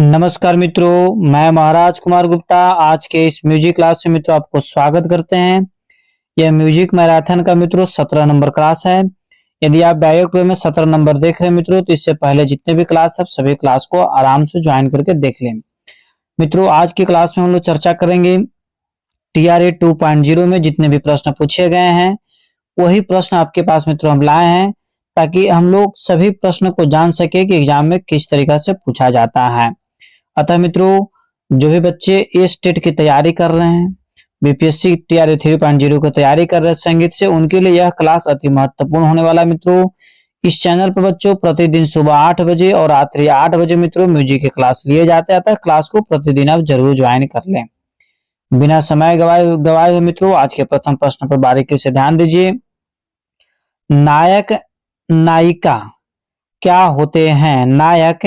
नमस्कार मित्रों, मैं महाराज कुमार गुप्ता आज के इस म्यूजिक क्लास में मित्रों आपको स्वागत करते हैं। यह म्यूजिक मैराथन का मित्रों 17 नंबर क्लास है। यदि आप डायरेक्ट वे में 17 नंबर देख रहे हैं मित्रों, तो इससे पहले जितने भी क्लास है सभी क्लास को आराम से ज्वाइन करके देख लें। मित्रों आज की क्लास में हम लोग चर्चा करेंगे TRA 2.0 में जितने भी प्रश्न पूछे गए हैं वही प्रश्न आपके पास मित्रों हम लाए हैं, ताकि हम लोग सभी प्रश्न को जान सके कि एग्जाम में किस तरीका से पूछा जाता है। अतः मित्रों जो भी बच्चे ए स्टेट की तैयारी कर रहे हैं, BPSC TRA 3.0 की तैयारी कर रहे हैं संगीत से, उनके लिए यह क्लास अति महत्वपूर्ण होने वाला है। मित्रों इस चैनल पर बच्चों प्रतिदिन सुबह 8 बजे और रात्रि 8 बजे मित्रों म्यूजिक की क्लास लिए जाते हैं। क्लास को प्रतिदिन आप जरूर ज्वाइन कर लें। बिना समय गवाए हुए मित्रों आज के प्रथम प्रश्न पर बारीकी से ध्यान दीजिए। नायक नायिका क्या होते हैं? नायक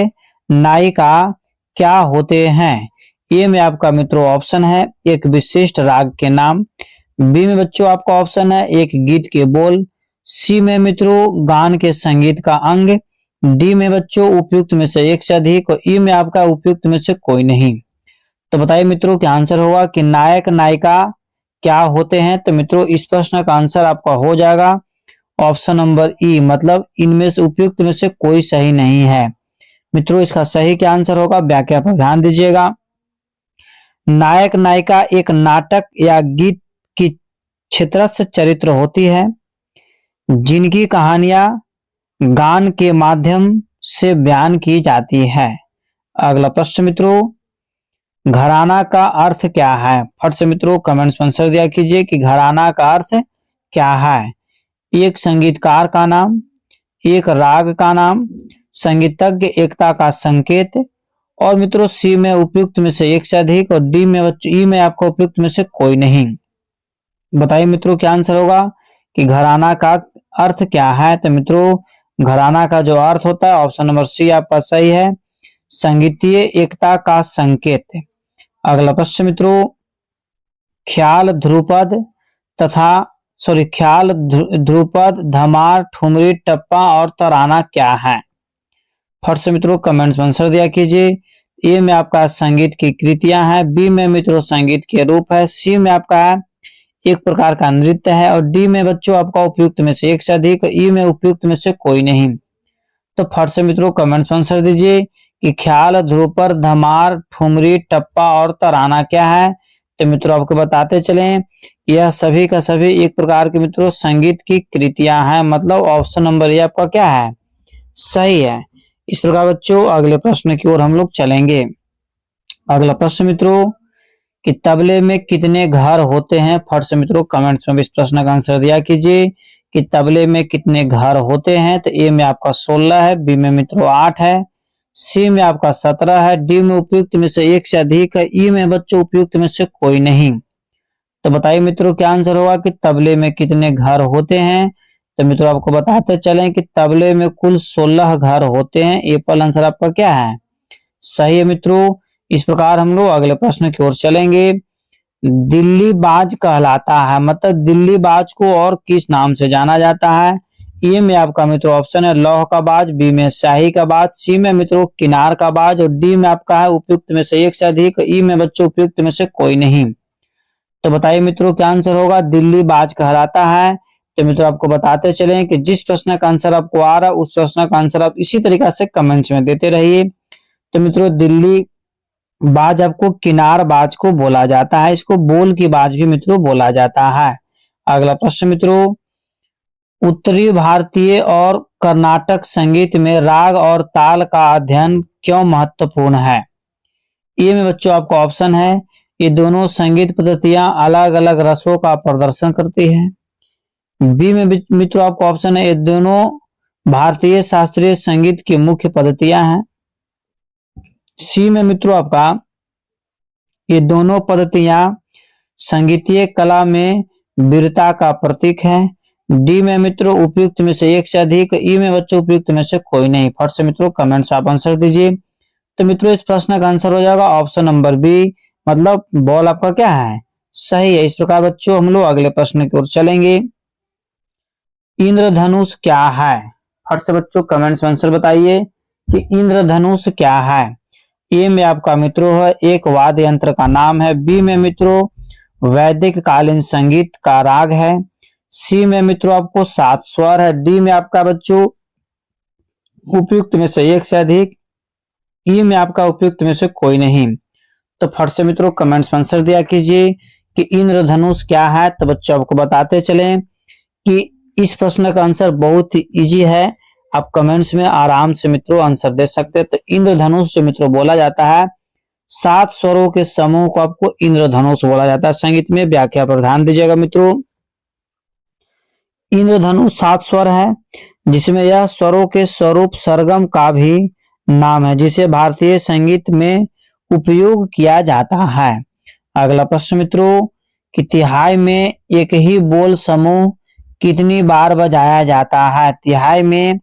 नायिका क्या होते हैं? ए में आपका मित्रों ऑप्शन है एक विशिष्ट राग के नाम, बी में बच्चों आपका ऑप्शन है एक गीत के बोल, सी में मित्रों गान के संगीत का अंग, डी में बच्चों उपयुक्त में से एक से अधिक और ई में आपका उपयुक्त में से कोई नहीं। तो बताइए मित्रों क्या आंसर होगा कि नायक नायिका क्या होते हैं? तो मित्रों इस प्रश्न का आंसर आपका हो जाएगा ऑप्शन नंबर ई, मतलब इनमें से उपयुक्त में से कोई सही नहीं है। मित्रों इसका सही क्या आंसर होगा, व्याख्या पर ध्यान दीजिएगा। नायक नायिका एक नाटक या गीत की चित्रस्थ चरित्र होती है जिनकी कहानियां गान के माध्यम से बयान की जाती है। अगला प्रश्न मित्रों, घराना का अर्थ क्या है? फट से मित्रों कमेंट्स में आंसर दिया कीजिए कि घराना का अर्थ क्या है। एक संगीतकार का नाम, एक राग का नाम, संगीतज्ञ एकता का संकेत, और मित्रों सी में उपयुक्त में से एक से अधिक और डी में ई में आपको उपयुक्त में से कोई नहीं। बताइए मित्रों क्या आंसर होगा कि घराना का अर्थ क्या है? तो मित्रों घराना का जो अर्थ होता है ऑप्शन नंबर सी आपका सही है, संगीतीय एकता का संकेत। अगला प्रश्न मित्रों, ख्याल ध्रुपद ख्याल ध्रुपद धमार ठुमरी टप्पा और तराना क्या है? फट से मित्रों कमेंट्स में आंसर दिया कीजिए। ए में आपका संगीत की कृतियां हैं, बी में मित्रों संगीत के रूप है, सी में आपका एक प्रकार का नृत्य है और डी में बच्चों आपका उपयुक्त में से एक से अधिक, ई में उपयुक्त में से कोई नहीं। तो फट से मित्रों कमेंट्स में आंसर दीजिए कि ख्याल ध्रुपद धमार ठुमरी टप्पा और तराना क्या है? तो मित्रों आपको बताते चलें यह सभी का सभी एक प्रकार के मित्रों संगीत की कृतियां हैं, मतलब ऑप्शन नंबर ए आपका क्या है, सही है। इस प्रकार बच्चों अगले प्रश्न की ओर हम लोग चलेंगे। अगला प्रश्न मित्रों कि तबले में कितने घर होते हैं? फट से मित्रों कमेंट्स में इस प्रश्न का आंसर दिया कीजिए कि तबले में कितने घर होते हैं। तो ए में आपका 16 है, बी में मित्रों 8 है, सी में आपका 17 है, डी में उपयुक्त में से एक से अधिक है, ई में बच्चों उपयुक्त में से कोई नहीं। तो बताइए मित्रों क्या आंसर होगा कि तबले में कितने घर होते हैं? तो मित्रों आपको बताते चलें कि तबले में कुल 16 घर होते हैं। ए पर आंसर आपका क्या है, सही है मित्रों। इस प्रकार हम लोग अगले प्रश्न की ओर चलेंगे। दिल्ली बाज कहलाता है, मतलब दिल्ली बाज को और किस नाम से जाना जाता है? ए में आपका मित्रों ऑप्शन है लौह का बाज, बी में शाही का बाज, सी में मित्रों किनार का बाज और डी में आपका है उपयुक्त में से एक से अधिक, ई में बच्चों उपयुक्त में से कोई नहीं। तो बताइए मित्रों क्या आंसर होगा, दिल्ली बाज कहलाता है। तो मित्रों आपको बताते चले कि जिस प्रश्न का आंसर आपको आ रहा है उस प्रश्न का आंसर आप इसी तरीका से कमेंट्स में देते रहिए। तो मित्रों दिल्ली बाज आपको किनार बाज को बोला जाता है, इसको बोल की बाज भी मित्रों बोला जाता है। अगला प्रश्न मित्रों, उत्तरी भारतीय और कर्नाटक संगीत में राग और ताल का अध्ययन क्यों महत्वपूर्ण है? ए में बच्चों आपका ऑप्शन है ये दोनों संगीत पद्धतियां अलग अलग रसों का प्रदर्शन करती है, बी में मित्रों आपका ऑप्शन है ये दोनों भारतीय शास्त्रीय संगीत की मुख्य पद्धतियां हैं, सी में मित्रों आपका ये दोनों पद्धतियां संगीतीय कला में वीरता का प्रतीक है, डी में मित्रों उपयुक्त में से एक से अधिक, ई में बच्चों उपयुक्त में से कोई नहीं। फट से मित्रों कमेंट्स आप आंसर दीजिए। तो मित्रों इस प्रश्न का आंसर हो जाएगा ऑप्शन नंबर बी, मतलब बॉल आपका क्या है, सही है। इस प्रकार बच्चों हम लोग अगले प्रश्न की ओर चलेंगे। इंद्रधनुष क्या है? फट से बच्चों कमेंट्स में आंसर बताइए कि इंद्रधनुष क्या है। ए में आपका मित्रों है एक वाद्य यंत्र का नाम है। बी में मित्रों वैदिक कालीन संगीत का राग है। सी में मित्रों आपको 7 स्वर है। डी में आपका बच्चों उपयुक्त में से एक से अधिक। ई में आपका उपयुक्त में से कोई नहीं। तो फट से मित्रों कमेंट्स में आंसर दिया कीजिए कि इंद्रधनुष क्या है। तो बच्चों आपको बताते चले कि इस प्रश्न का आंसर बहुत ही इजी है। आप कमेंट्स में आराम से मित्रों आंसर दे सकते हैं। तो इंद्रधनुष जो मित्रों बोला जाता है, 7 स्वरों के समूह को आपको इंद्रधनुष बोला जाता है। संगीत में व्याख्या पर ध्यान दीजिएगा मित्रों। इंद्रधनुष 7 स्वर है, जिसमें यह स्वरों के स्वरूप सरगम का भी नाम है, जिसे भारतीय संगीत में उपयोग किया जाता है। अगला प्रश्न मित्रों कि तिहाई में एक ही बोल समूह कितनी बार बजाया जाता है। तिहाई में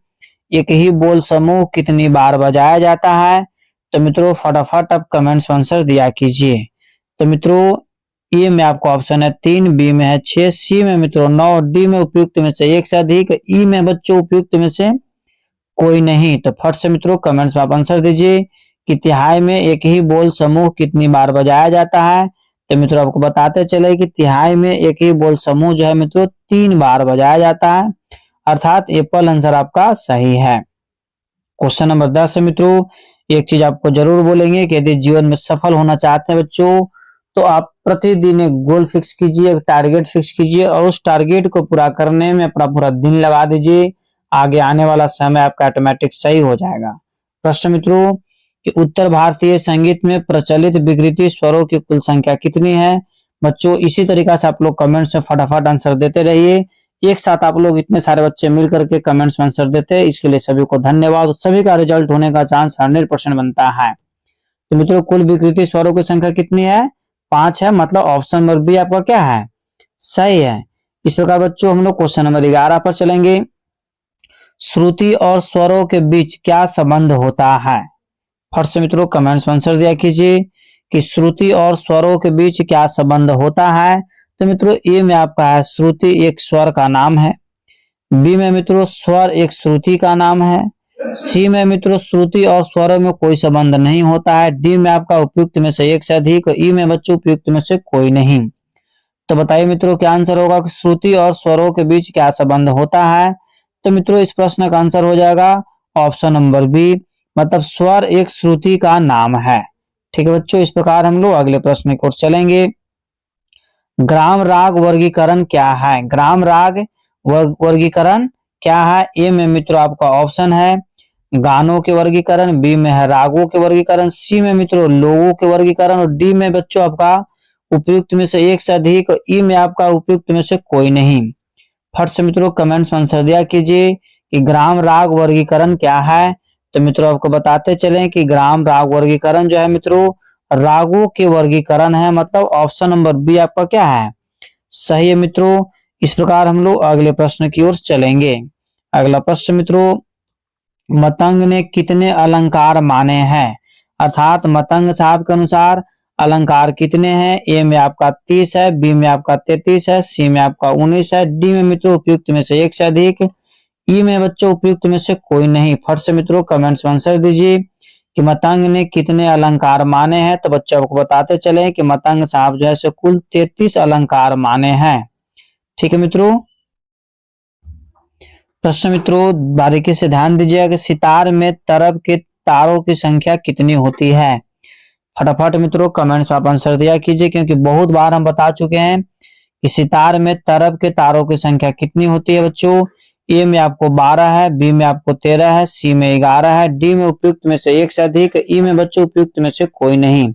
एक ही बोल समूह कितनी बार बजाया जाता है। तो मित्रों फटाफट आप कमेंट्स में आंसर दिया कीजिए। तो मित्रों ए में आपको ऑप्शन है 3, बी में है 6, सी में मित्रों 9, डी में उपयुक्त में से एक से अधिक, ई में बच्चों उपयुक्त में से कोई नहीं। तो फट से मित्रों कमेंट्स में आप आंसर दीजिए कि तिहाई में एक ही बोल समूह कितनी बार बजाया जाता है। तो मित्रों आपको बताते चले कि तिहाई में एक ही बोल समूह जो है मित्रों 3 बार बजाया जाता है, अर्थात एप्पल आंसर आपका सही है। क्वेश्चन नंबर 10 है मित्रों, एक चीज आपको जरूर बोलेंगे कि यदि जीवन में सफल होना चाहते हैं बच्चों, तो आप प्रतिदिन एक गोल फिक्स कीजिए, एक टारगेट फिक्स कीजिए और उस टारगेट को पूरा करने में अपना पूरा दिन लगा दीजिए। आगे आने वाला समय आपका ऑटोमेटिक सही हो जाएगा। प्रश्न मित्रों कि उत्तर भारतीय संगीत में प्रचलित विकृति स्वरों की कुल संख्या कितनी है। बच्चों इसी तरीका से आप लोग कमेंट्स में फटाफट आंसर देते रहिए। एक साथ आप लोग इतने सारे बच्चे मिल करके कमेंट्स में आंसर देते हैं, इसके लिए सभी को धन्यवाद। सभी का रिजल्ट होने का चांस 100% बनता है। तो मित्रों कुल विकृति स्वरों की संख्या कितनी है, 5 है, मतलब ऑप्शन नंबर बी आपका क्या है, सही है। इस प्रकार बच्चों हम लोग क्वेश्चन नंबर 11 पर चलेंगे। श्रुति और स्वरों के बीच क्या संबंध होता है। फट से मित्रों कमेंट्स में आंसर दिया कीजिए कि श्रुति और स्वरों के बीच क्या संबंध होता है। तो मित्रों ए में आपका है श्रुति एक स्वर का नाम है। बी में मित्रों स्वर एक श्रुति का नाम है। सी में मित्रों श्रुति और स्वरों में कोई संबंध नहीं होता है। डी में आपका उपयुक्त में से एक से अधिक। ई में बच्चों उपयुक्त में से कोई नहीं। तो बताइए मित्रों क्या आंसर होगा कि श्रुति और स्वरों के बीच क्या संबंध होता है। तो मित्रों इस प्रश्न का आंसर हो जाएगा ऑप्शन नंबर बी, मतलब स्वर एक श्रुति का नाम है। ठीक है बच्चों, इस प्रकार हम लोग अगले प्रश्न की ओर चलेंगे। ग्राम राग वर्गीकरण क्या है। ग्राम राग वर्गीकरण क्या है। ए में मित्रों आपका ऑप्शन है गानों के वर्गीकरण, बी में है रागों के वर्गीकरण, सी में मित्रों लोगों के वर्गीकरण और डी में बच्चों आपका उपयुक्त में से एक से अधिक, ई में आपका उपयुक्त में से कोई नहीं। फट से मित्रों कमेंट्स में आंसर दिया कीजिए कि ग्राम राग वर्गीकरण क्या है। तो मित्रों आपको बताते चलें कि ग्राम राग वर्गीकरण जो है मित्रों रागों के वर्गीकरण है, मतलब ऑप्शन नंबर बी आपका क्या है, सही है मित्रों। इस प्रकार हम लोग अगले प्रश्न की ओर चलेंगे। अगला प्रश्न मित्रों मतंग ने कितने अलंकार माने हैं, अर्थात मतंग साहब के अनुसार अलंकार कितने हैं। ए में आपका 30 है, बी में आपका 33 है, सी में आपका 19 है, डी में मित्रों उपयुक्त में से एक से अधिक, ई में बच्चों उपयुक्त में से कोई नहीं। फट से मित्रों कमेंट्स में आंसर दीजिए कि मतंग ने कितने अलंकार माने हैं। तो बच्चों आपको बताते चले कि मतंग साहब जो है सो कुल 33 अलंकार माने हैं। ठीक है मित्रों। प्रश्न मित्रों बारीकी से ध्यान दीजिएगा कि सितार में तरब के तारों की संख्या कितनी होती है। फटाफट मित्रों कमेंट्स में आप आंसर दिया कीजिए, क्योंकि बहुत बार हम बता चुके हैं कि सितार में तरब के तारों की संख्या कितनी होती है बच्चों। ए में आपको 12 है, बी में आपको 13 है, सी में 11 है, डी में उपयुक्त में से एक से अधिक, ई में बच्चों उपयुक्त में से कोई नहीं।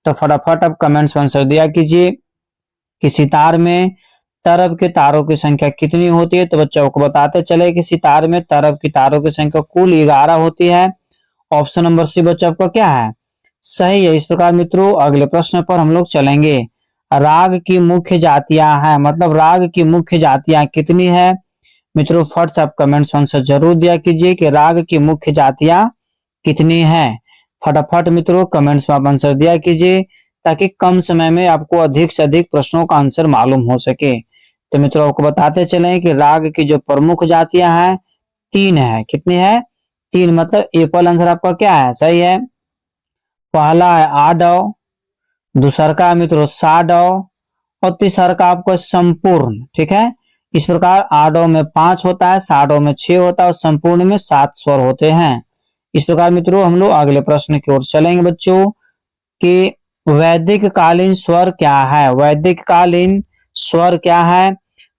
तो फटाफट आप कमेंट्स में आंसर दिया कीजिए कि सितार में तरब के तारों की संख्या कितनी होती है। तो बच्चों को बताते चले कि सितार में तरब की तारों की संख्या कुल 11 होती है। ऑप्शन नंबर सी बच्चों आपका क्या है, सही है। इस प्रकार मित्रों अगले प्रश्न पर हम लोग चलेंगे। राग की मुख्य जातियां हैं, मतलब राग की मुख्य जातियां कितनी है। मित्रों फट से आप कमेंट्स में आंसर जरूर दिया कीजिए कि राग की मुख्य जातियां कितनी है। फटाफट मित्रों कमेंट्स में आप आंसर दिया कीजिए, ताकि कम समय में आपको अधिक से अधिक प्रश्नों का आंसर मालूम हो सके। तो मित्रों आपको बताते चले कि राग की जो प्रमुख जातियां हैं 3 है। कितनी है, 3, मतलब एप्पल आंसर आपका क्या है, सही है। पहला है आडव, दूसरा का है मित्रों साडव, और तीसरा का आपको संपूर्ण। ठीक है, इस प्रकार आडव में 5 होता है, साडव में 6 होता है और संपूर्ण में 7 स्वर होते हैं। इस प्रकार मित्रों हम लोग अगले प्रश्न की ओर चलेंगे बच्चों कि वैदिक कालीन स्वर क्या है। वैदिक कालीन स्वर क्या है?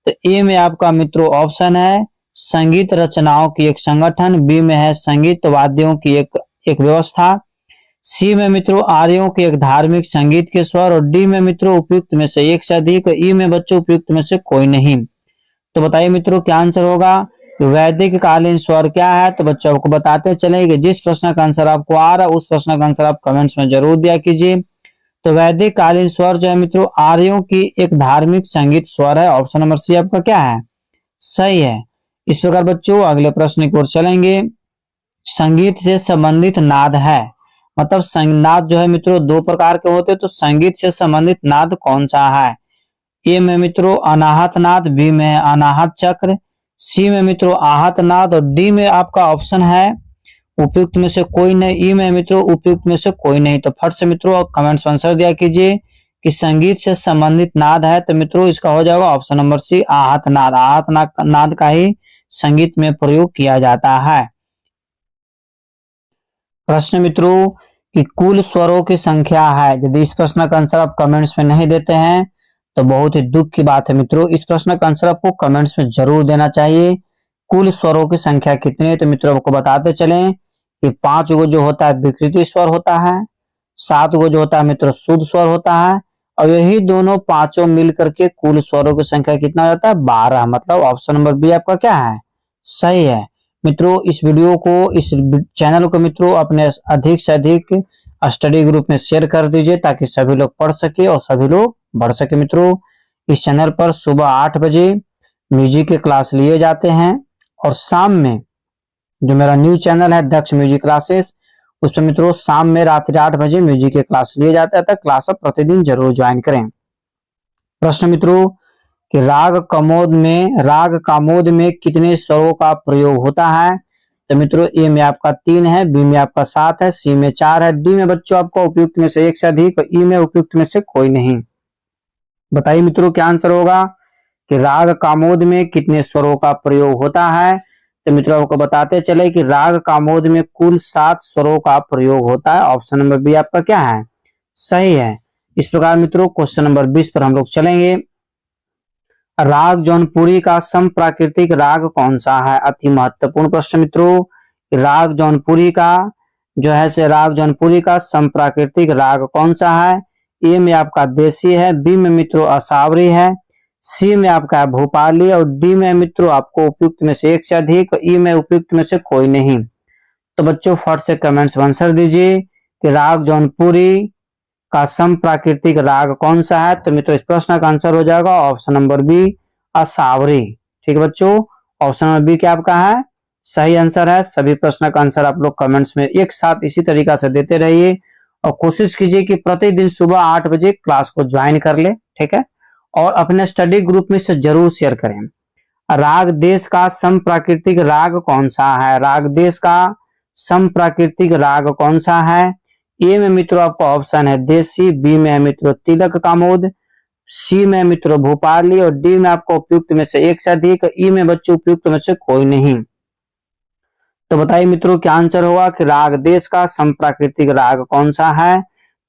तो ए में आपका मित्रों ऑप्शन है संगीत रचनाओं की एक संगठन, बी में है संगीत वाद्यों की एक व्यवस्था, सी में मित्रों आर्यों के एक धार्मिक संगीत के स्वर, और डी में मित्रों उपयुक्त में से एक से अधिक, ई में बच्चों उपयुक्त में से कोई नहीं। तो बताइए मित्रों क्या आंसर होगा? वैदिक कालीन स्वर क्या है? तो बच्चों आपको बताते चले कि जिस प्रश्न का आंसर आपको आ रहा है उस प्रश्न का आंसर आप कमेंट्स में जरूर दिया कीजिए। तो वैदिक कालीन स्वर जो है मित्रों आर्यों की एक धार्मिक संगीत स्वर है। ऑप्शन नंबर सी आपका क्या है? सही है। इस प्रकार बच्चों अगले प्रश्न की ओर चलेंगे। संगीत से संबंधित नाद है, मतलब नाद जो है मित्रों दो प्रकार के होते हैं, तो संगीत से संबंधित नाद कौन सा है? ए में मित्रों अनाहत नाद, बी में है अनाहत चक्र, सी में मित्रों आहत नाद, और डी में आपका ऑप्शन है उपयुक्त में से कोई नहीं, ई में मित्रों उपयुक्त में से कोई नहीं। तो फट से मित्रों कमेंट्स में आंसर दिया कीजिए कि संगीत से संबंधित नाद है। तो मित्रों इसका हो जाएगा ऑप्शन नंबर सी आहत नाद। आहत नाद का ही संगीत में प्रयोग किया जाता है। प्रश्न मित्रों कि कुल स्वरों की संख्या है। यदि इस प्रश्न का आंसर आप कमेंट्स में नहीं देते हैं तो बहुत ही दुख की बात है मित्रों। इस प्रश्न का आंसर आपको कमेंट्स में जरूर देना चाहिए। कुल स्वरों की संख्या कितनी है? तो मित्रों आपको बताते चलें कि 5 गो जो होता है विकृति स्वर होता है, 7 गो जो होता है मित्रों शुद्ध स्वर होता है, और यही दोनों पांचों मिल करके कुल स्वरों की संख्या कितना हो जाता है? 12। मतलब ऑप्शन नंबर बी आपका क्या है? सही है। मित्रों इस वीडियो को, इस चैनल को मित्रों अपने अधिक से अधिक स्टडी ग्रुप में शेयर कर दीजिए ताकि सभी लोग पढ़ सके और सभी लोग बढ़ सके। मित्रों इस चैनल पर सुबह 8 बजे म्यूजिक के क्लास लिए जाते हैं और शाम में जो मेरा न्यू चैनल है दक्ष म्यूजिक क्लासेस, उस पर मित्रों शाम में रात्रि 8 बजे म्यूजिक के क्लास लिए जाते हैं। क्लास आप प्रतिदिन जरूर ज्वाइन करें। प्रश्न मित्रों कि राग कामोद में कितने स्वरों का प्रयोग होता है? तो मित्रों ए में आपका 3 है, बी में आपका 7 है, सी में 4 है, डी में बच्चों आपका उपयुक्त में से एक से अधिक, और ई में उपयुक्त में से कोई नहीं। बताइए मित्रों क्या आंसर होगा कि राग कामोद में कितने स्वरों का प्रयोग होता है? तो मित्रों आपको बताते चले कि राग कामोद में कुल 7 स्वरों का प्रयोग होता है। ऑप्शन नंबर बी आपका क्या है? सही है। इस प्रकार मित्रों क्वेश्चन नंबर 20 पर हम लोग चलेंगे। राग जौनपुरी का समप्राकृतिक राग कौन सा है? अति महत्वपूर्ण प्रश्न मित्रों। राग जौनपुरी का जो है से राग जौनपुरी का समप्राकृतिक राग कौन सा है? ए में आपका देसी है, बी में मित्रों असावरी है, सी में आपका भोपाली, और डी में मित्रों आपको उपयुक्त में से एक से अधिक, ई में उपयुक्त में से कोई नहीं। तो बच्चों फट से कमेंट्स में आंसर दीजिए कि राग जौनपुरी का समप्राकृतिक राग कौन सा है? तो मित्रों इस प्रश्न का आंसर हो जाएगा ऑप्शन नंबर बी असावरी। ठीक है बच्चों, ऑप्शन नंबर बी क्या आपका है? सही आंसर है। सभी प्रश्न का आंसर आप लोग कमेंट्स में एक साथ इसी तरीका से देते रहिए और कोशिश कीजिए कि प्रतिदिन सुबह 8 बजे क्लास को ज्वाइन कर ले। ठीक है, और अपने स्टडी ग्रुप में से जरूर शेयर करें। राग देश का समप्राकृतिक राग कौन सा है? राग देश का समप्राकृतिक राग कौन सा है? ए में मित्रों आपका ऑप्शन है देसी, बी में है मित्रों तिलक कामोद, सी में मित्रों भोपाली, और डी में आपको उपयुक्त में से एक से अधिक, ई में बच्चों उपयुक्त में से कोई नहीं। तो बताइए मित्रों क्या आंसर होगा कि राग देश का समप्राकृतिक राग कौन सा है?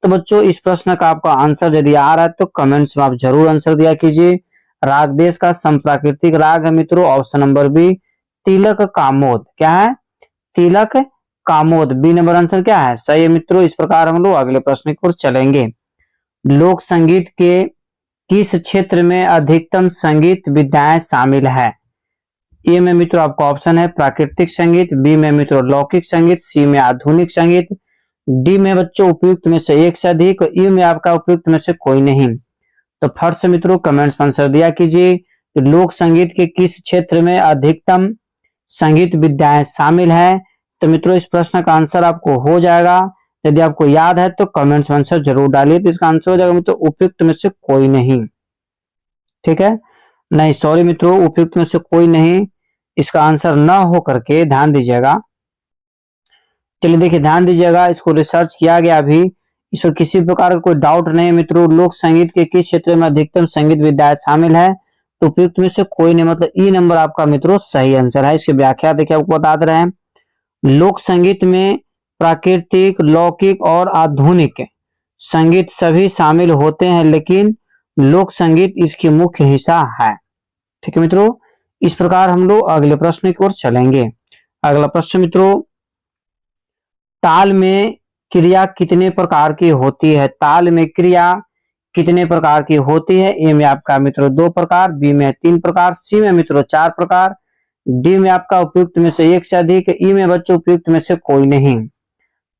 तो बच्चों इस प्रश्न का आपका आंसर यदि आ रहा है तो कमेंट्स में आप जरूर आंसर दिया कीजिए। राग देश का समप्राकृतिक राग है मित्रों ऑप्शन नंबर बी तिलक कामोद। क्या है? तिलक कामोद। बी नंबर आंसर क्या है? सही है मित्रों। इस प्रकार हम लोग अगले प्रश्न की ओर चलेंगे। लोक संगीत के किस क्षेत्र में अधिकतम संगीत विधाएं शामिल है? ए में मित्रों आपका ऑप्शन है प्राकृतिक संगीत, बी में मित्रों लौकिक संगीत, सी में आधुनिक संगीत, डी में बच्चों उपयुक्त में से एक से अधिक, ई में आपका उपयुक्त में से कोई नहीं। तो फर्स्ट से मित्रों कमेंट्स में आंसर दिया कीजिए कि लोक संगीत के किस क्षेत्र में अधिकतम संगीत विधाएं शामिल है। तो मित्रों इस प्रश्न का आंसर आपको हो जाएगा, यदि आपको याद है तो कमेंट्स में आंसर जरूर डालिए। तो इसका आंसर हो जाएगा मित्रों उपयुक्त में से कोई नहीं। ठीक है, नहीं सॉरी मित्रों, उपयुक्त में से कोई नहीं, इसका आंसर न हो करके ध्यान दीजिएगा चलिए देखिए, ध्यान दीजिएगा, इसको रिसर्च किया गया अभी, इस पर किसी प्रकार का कोई डाउट नहीं मित्रों। लोक संगीत के किस क्षेत्र में अधिकतम संगीत विधाएं शामिल है? तो उपयुक्त में से कोई नहीं, मतलब ई नंबर आपका मित्रों सही आंसर है। इसकी व्याख्या देखिए आपको बता दे रहे हैं। लोक संगीत में प्राकृतिक, लौकिक और आधुनिक संगीत सभी शामिल होते हैं, लेकिन लोक संगीत इसकी मुख्य हिस्सा है। ठीक है मित्रों, इस प्रकार हम लोग अगले प्रश्न की ओर चलेंगे। अगला प्रश्न मित्रों, ताल में क्रिया कितने प्रकार की होती है? ताल में क्रिया कितने प्रकार की होती है? ए में आपका मित्रों 2 प्रकार, बी में 3 प्रकार, सी में मित्रों 4 प्रकार, डी में आपका उपयुक्त में से 1 से अधिक, ई में बच्चों उपयुक्त में से कोई नहीं।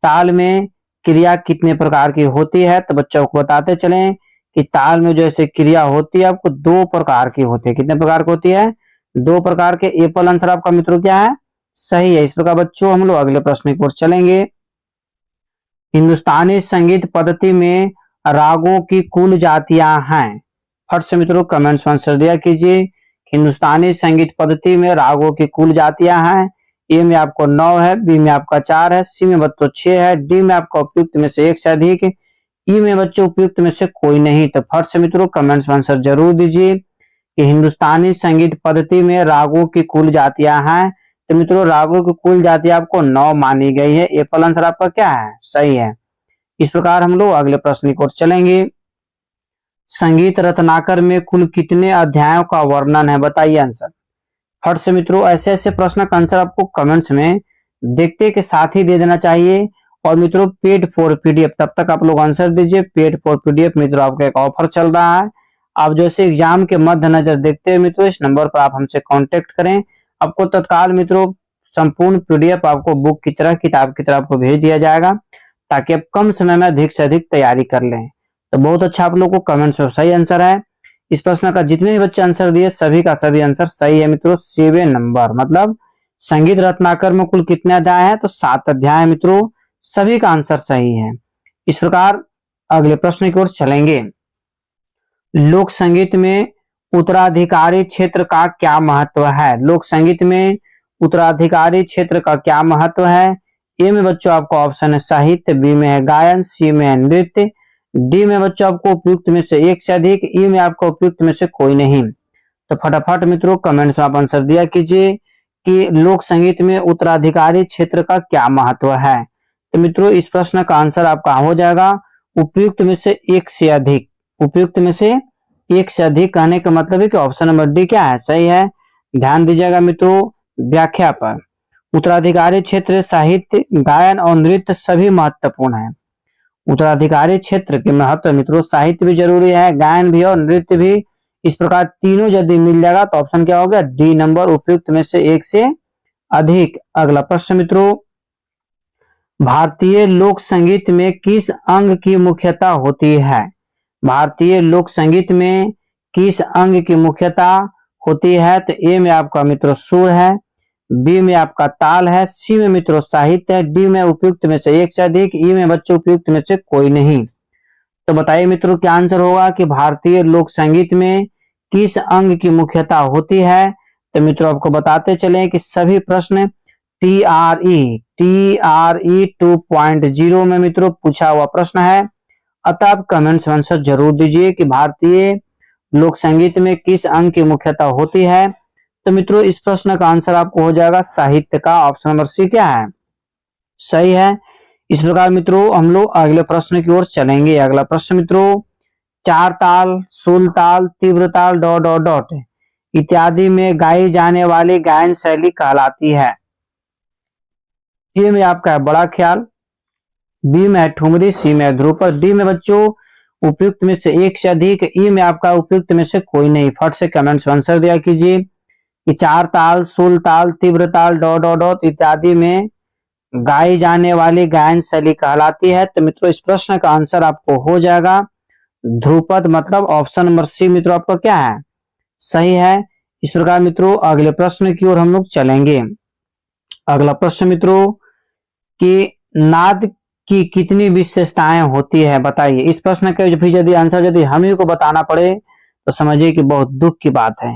ताल में क्रिया कितने प्रकार की होती है? तो बच्चों को बताते चलें कि ताल में जो ऐसे क्रिया होती है आपको 2 प्रकार की होती है। कितने प्रकार की होती है? 2 प्रकार के। एप्पल आंसर आपका मित्रों क्या है? सही है। इस प्रकार बच्चों हम लोग अगले प्रश्न की ओर चलेंगे। हिंदुस्तानी संगीत पद्धति में रागों की कुल जातियां हैं। फट से मित्रों कमेंट्स में आंसर दिया कीजिए। हिंदुस्तानी संगीत पद्धति में रागों की कुल जातियां हैं। ए में आपको 9 है, बी में आपका 4 है, सी में बच्चों 6 है, डी में आपका उपयुक्त में से 1 से अधिक, ई में बच्चों उपयुक्त में से कोई नहीं। तो फट से मित्रों कमेंट्स में आंसर जरूर दीजिए कि हिंदुस्तानी संगीत पद्धति में रागों की कुल जातियां हैं। तो मित्रों रागों की कुल जाति आपको 9 मानी गई है। एप्पल आंसर आपका क्या है? सही है। इस प्रकार हम लोग अगले प्रश्न की ओर चलेंगे। संगीत रत्नाकर में कुल कितने अध्यायों का वर्णन है? बताइए आंसर। फट से मित्रों ऐसे ऐसे प्रश्न का आंसर आपको कमेंट्स में देखते के साथ ही दे देना चाहिए। और मित्रों पेड फॉर पीडीएफ, तब तक आप लोग आंसर दीजिए। पेड फॉर पीडीएफ मित्रों आपका एक ऑफर चल रहा है। आप जैसे एग्जाम के मद्देनजर देखते हुए मित्रों इस नंबर पर आप हमसे कांटेक्ट करें। आपको तत्काल मित्रों संपूर्ण पीडीएफ आपको बुक की तरह, किताब की तरह आपको भेज दिया जाएगा, ताकि आप कम समय में अधिक से अधिक तैयारी कर लें। तो बहुत अच्छा आप लोगों को कमेंट्स में सही आंसर है। इस प्रश्न का जितने भी बच्चे आंसर दिए सभी का सभी आंसर सही है मित्रों। 7 नंबर, मतलब संगीत रत्नाकर में कुल कितने अध्याय है? तो 7 अध्याय है मित्रों। सभी का आंसर सही है। इस प्रकार अगले प्रश्न की ओर चलेंगे। लोक संगीत में उत्तराधिकारी क्षेत्र का क्या महत्व है? लोक संगीत में उत्तराधिकारी क्षेत्र का क्या महत्व है? ए में बच्चों आपको ऑप्शन है साहित्य, बी में है गायन, सी में है नृत्य, डी में बच्चों आपको उपयुक्त में से 1 से अधिक, ई में आपको उपयुक्त में से कोई नहीं। तो फटाफट मित्रों कमेंट्स में आप आंसर दिया कीजिए कि लोक संगीत में उत्तराधिकारी क्षेत्र का क्या महत्व है। तो मित्रों इस प्रश्न का आंसर आपका हो जाएगा उपयुक्त में से 1 से अधिक। उपयुक्त में से 1 से अधिक कहने का मतलब है कि ऑप्शन नंबर डी क्या है? सही है। ध्यान दीजिएगा मित्रों व्याख्या पर। उत्तराधिकारी क्षेत्र साहित्य, गायन और नृत्य सभी महत्वपूर्ण है। उत्तराधिकारी क्षेत्र के महत्व मित्रों साहित्य भी जरूरी है, गायन भी और नृत्य भी। इस प्रकार तीनों यदि मिल जाएगा तो ऑप्शन क्या होगा? डी नंबर, उपयुक्त में से 1 से अधिक। अगला प्रश्न मित्रों, भारतीय लोक संगीत में किस अंग की मुख्यता होती है? भारतीय लोक संगीत में किस अंग की मुख्यता होती है? तो ए में आपका मित्रों सुर है, बी में आपका ताल है, सी में मित्रों साहित्य है, डी में उपयुक्त में से 1 से अधिक, ई में बच्चों उपयुक्त में से कोई नहीं। तो बताइए मित्रों क्या आंसर होगा कि भारतीय लोक संगीत में किस अंग की मुख्यता होती है? तो मित्रों आपको बताते चले कि सभी प्रश्न TRE 2.0 में मित्रों पूछा हुआ प्रश्न है। अतः आप कमेंट्स में आंसर जरूर दीजिए कि भारतीय लोक संगीत में किस अंग की मुख्यता होती है। तो मित्रों इस प्रश्न का आंसर आपको हो जाएगा साहित्य का। ऑप्शन नंबर सी क्या है? सही है। इस प्रकार मित्रों हम लोग अगले प्रश्न की ओर चलेंगे। अगला प्रश्न मित्रों, 4 ताल, सुल ताल, तीव्र ताल डॉट डॉट डॉट इत्यादि में गाई जाने वाली गायन शैली कहलाती है। ए में आपका है बड़ा ख्याल, बी में है ठुमरी, सी में है ध्रुपद, डी में बच्चों उपयुक्त में से 1 से अधिक, ई में आपका उपयुक्त में से कोई नहीं। फट से कमेंट्स में आंसर दिया कीजिए कि 4 ताल, सुल ताल, तीव्र ताल डॉट डॉट डॉट इत्यादि में गाई जाने वाली गायन शैली कहलाती है। तो मित्रों इस प्रश्न का आंसर आपको हो जाएगा ध्रुपद, मतलब ऑप्शन नंबर सी मित्रों आपका क्या है? सही है। इस प्रकार मित्रों अगले प्रश्न की ओर हम लोग चलेंगे। अगला प्रश्न मित्रों कि नाद की कितनी विशेषताएं होती है? बताइए। इस प्रश्न के भी यदि आंसर यदि हम ही को बताना पड़े तो समझिए कि बहुत दुख की बात है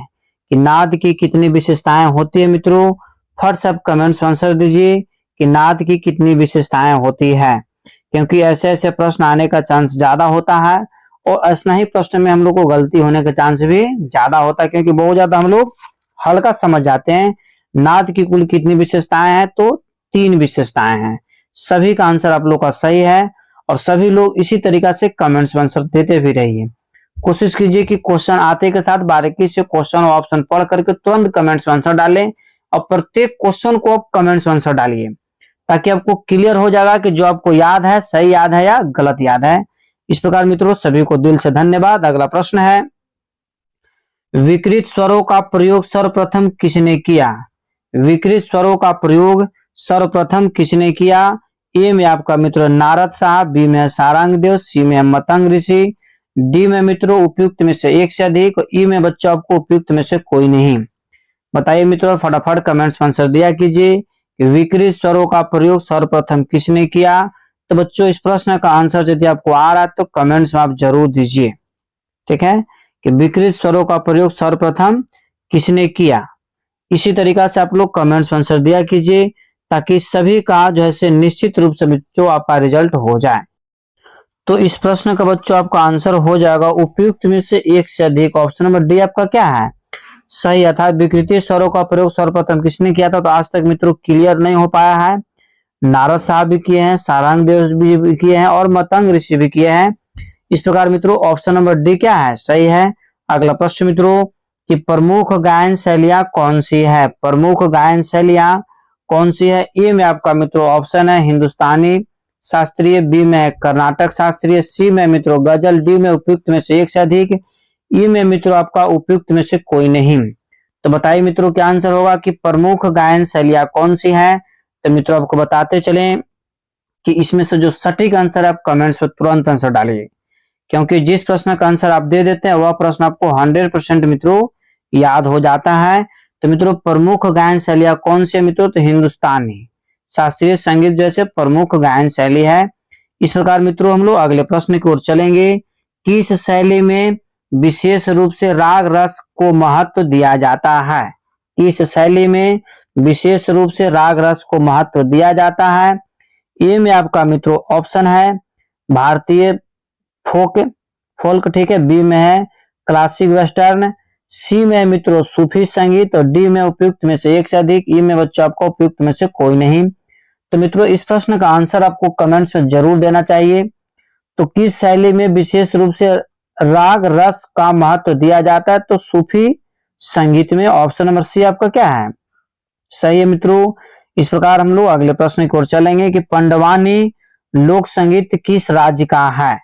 कि नाद की कितनी विशेषताएं होती है। मित्रों फट से आप कमेंट्स में आंसर दीजिए कि नाद की कितनी विशेषताएं होती है, क्योंकि ऐसे ऐसे प्रश्न आने का चांस ज्यादा होता है और ऐसा ही प्रश्न में हम लोग को गलती होने का चांस भी ज्यादा होता है, क्योंकि बहुत ज्यादा हम लोग हल्का समझ जाते हैं। नाद की कुल कितनी विशेषताएं हैं, तो 3 विशेषताएं हैं। सभी का आंसर आप लोग का सही है और सभी लोग इसी तरीका से कमेंट्स में आंसर देते भी रहिए। कोशिश कीजिए कि क्वेश्चन आते के साथ बारीकी से क्वेश्चन और ऑप्शन पढ़ करके तुरंत कमेंट्स में आंसर डालें और प्रत्येक क्वेश्चन को आप कमेंट्स में आंसर डालिए, ताकि आपको क्लियर हो जाएगा कि जो आपको याद है सही याद है या गलत याद है। इस प्रकार मित्रों सभी को दिल से धन्यवाद। अगला प्रश्न है, विकृत स्वरों का प्रयोग सर्वप्रथम किसने किया? विकृत स्वरों का प्रयोग सर्वप्रथम किसने किया? ए में आपका मित्र नारद साहब, बी में सारंग देव, सी में मतंग ऋषि, डी में मित्रों उपयुक्त में से एक से अधिक, ई में बच्चों आपको उपयुक्त में से कोई नहीं। बताइए मित्रों, फटाफट कमेंट्स में आंसर दिया कीजिए कि विकृत स्वरों का प्रयोग सर्वप्रथम किसने किया। तो बच्चों इस प्रश्न का आंसर यदि आपको आ रहा है तो कमेंट्स में आप जरूर दीजिए, ठीक है, कि विकृत स्वरों का प्रयोग सर्वप्रथम किसने किया। इसी तरीका से आप लोग कमेंट्स में आंसर दिया कीजिए, ताकि सभी का जो है निश्चित रूप से बच्चों आपका रिजल्ट हो जाए। तो इस प्रश्न का बच्चों आपका आंसर हो जाएगा उपयुक्त में से एक से अधिक। ऑप्शन नंबर डी आपका क्या है? सही, अर्थात विकृति स्वरों का प्रयोग सर्वप्रथम किसने किया था? तो आज तक मित्रों क्लियर नहीं हो पाया है। नारद साहब भी किए हैं, सारंग देव भी किए हैं और मतंग ऋषि भी किए हैं। इस प्रकार मित्रों ऑप्शन नंबर डी क्या है? सही है। अगला प्रश्न मित्रों कि प्रमुख गायन शैलियां कौन सी है? प्रमुख गायन शैलियां कौन सी है? ए में आपका मित्रों ऑप्शन है हिंदुस्तानी शास्त्रीय, बी में कर्नाटक शास्त्रीय, सी में मित्रों गजल, डी में उपयुक्त में से एक से अधिक, ई में मित्रों आपका उपयुक्त में से कोई नहीं। तो बताइए मित्रों क्या आंसर होगा कि प्रमुख गायन शैलियां कौन सी है? तो मित्रों आपको बताते चलें कि इसमें से जो सटीक आंसर है आप कमेंट्स में तुरंत आंसर डालिए, क्योंकि जिस प्रश्न का आंसर आप दे देते हैं वह प्रश्न आपको 100% मित्रों याद हो जाता है। तो मित्रों प्रमुख गायन शैलियां कौन सी है मित्रों? तो हिंदुस्तानी शास्त्रीय संगीत जैसे प्रमुख गायन शैली है। इस प्रकार मित्रों हम लोग अगले प्रश्न की ओर चलेंगे। किस शैली में विशेष रूप से राग रस को महत्व दिया जाता है? इस शैली में विशेष रूप से राग रस को महत्व दिया जाता है। ए में आपका मित्रों ऑप्शन है भारतीय फोल्क, ठीक है, बी में है क्लासिक वेस्टर्न, सी में मित्रों सूफी संगीत और डी में उपयुक्त में से एक से अधिक, ई में बच्चों आपको उपयुक्त में से कोई नहीं। तो मित्रों इस प्रश्न का आंसर आपको कमेंट्स में जरूर देना चाहिए। तो किस शैली में विशेष रूप से राग रस का महत्व दिया जाता है? तो सूफी संगीत में। ऑप्शन नंबर सी आपका क्या है? सही है मित्रों। इस प्रकार हम लोग अगले प्रश्न की ओर चलेंगे कि पंडवानी लोक संगीत किस राज्य का है?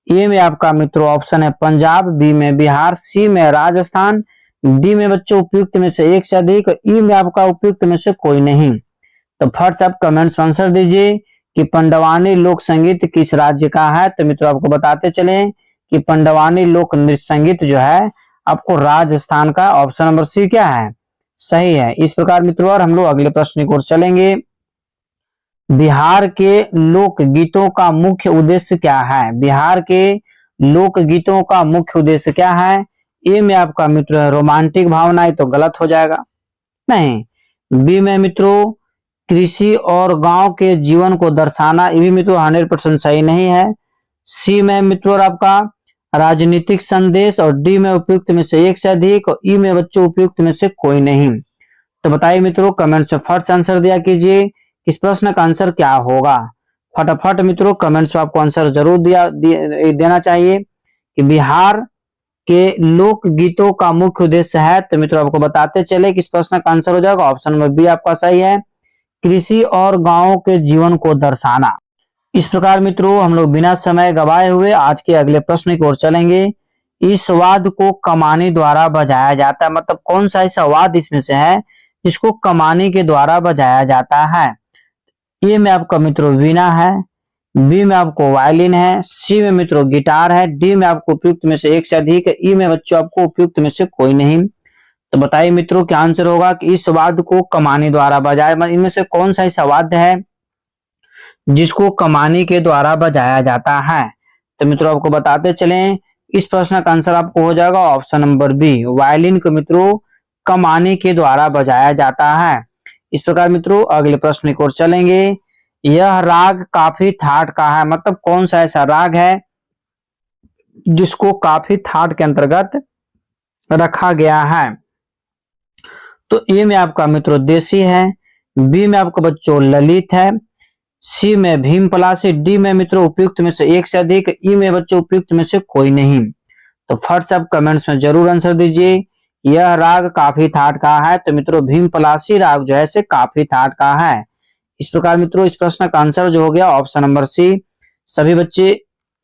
ए में आपका मित्रों ऑप्शन है पंजाब, बी में बिहार, सी में राजस्थान, डी में बच्चों उपयुक्त में से एक से अधिक, ई में आपका उपयुक्त में से कोई नहीं। तो फर्स्ट आप कमेंट्स में आंसर दीजिए कि पंडवानी लोक संगीत किस राज्य का है। तो मित्रों आपको बताते चले कि पंडवानी लोक नृत्य संगीत जो है आपको राजस्थान का। ऑप्शन नंबर सी क्या है? सही है। इस प्रकार मित्रों और हम लोग अगले प्रश्न की ओर चलेंगे। बिहार के लोक गीतों का मुख्य उद्देश्य क्या है? बिहार के लोक गीतों का मुख्य उद्देश्य क्या है? ए में आपका मित्र रोमांटिक भावनाएं, तो गलत हो जाएगा, नहीं। बी में मित्रों कृषि और गांव के जीवन को दर्शाना, ये भी मित्रों 100% सही नहीं है। सी में मित्रों आपका राजनीतिक संदेश और डी में उपयुक्त में से एक से अधिक और ई में बच्चों उपयुक्त में से कोई नहीं। तो बताइए मित्रों कमेंट्स में फर्स्ट आंसर दिया कीजिए, इस प्रश्न का आंसर क्या होगा? फटाफट मित्रों कमेंट्स में आपको आंसर जरूर देना चाहिए कि बिहार के लोक गीतों का मुख्य उद्देश्य है। तो मित्रों आपको बताते चले कि इस प्रश्न का आंसर हो जाएगा ऑप्शन नंबर बी आपका सही है, कृषि और गांवों के जीवन को दर्शाना। इस प्रकार मित्रों हम लोग बिना समय गवाए हुए आज के अगले प्रश्न की ओर चलेंगे। इस वाद्य को कमानी द्वारा बजाया जाता है, मतलब कौन सा ऐसा वाद्य इसमें से है जिसको कमानी के द्वारा बजाया जाता है? ए में आपका मित्रों वीणा है, बी में आपको वायलिन है, सी में मित्रों गिटार है, डी में आपको उपयुक्त में से एक से अधिक, ई में बच्चों आपको उपयुक्त में से कोई नहीं। तो बताइए मित्रों क्या आंसर होगा कि इस वाद्य को कमानी द्वारा बजाया, मतलब इनमें से कौन सा ऐसा वाद्य है जिसको कमानी के द्वारा बजाया जाता है? तो मित्रों आपको बताते चलें इस प्रश्न का आंसर आपको हो जाएगा ऑप्शन नंबर बी, वायलिन को मित्रों कमानी के द्वारा बजाया जाता है। इस प्रकार मित्रों अगले प्रश्न की ओर चलेंगे। यह राग काफी थाट का है, मतलब कौन सा ऐसा राग है जिसको काफी थाट के अंतर्गत रखा गया है। तो ए में आपका मित्रों देसी है, बी में आपका बच्चों ललित है, सी में भीम पलासी, डी में मित्रों उपयुक्त में से एक से अधिक, ई में बच्चों उपयुक्त में से कोई नहीं। तो फर्स्ट आप कमेंट्स में जरूर आंसर दीजिए। यह राग काफी थाट का है, तो मित्रों भीम पलासी राग जो है से काफी थाट का है। इस प्रकार मित्रों इस प्रश्न का आंसर जो हो गया ऑप्शन नंबर सी। सभी बच्चे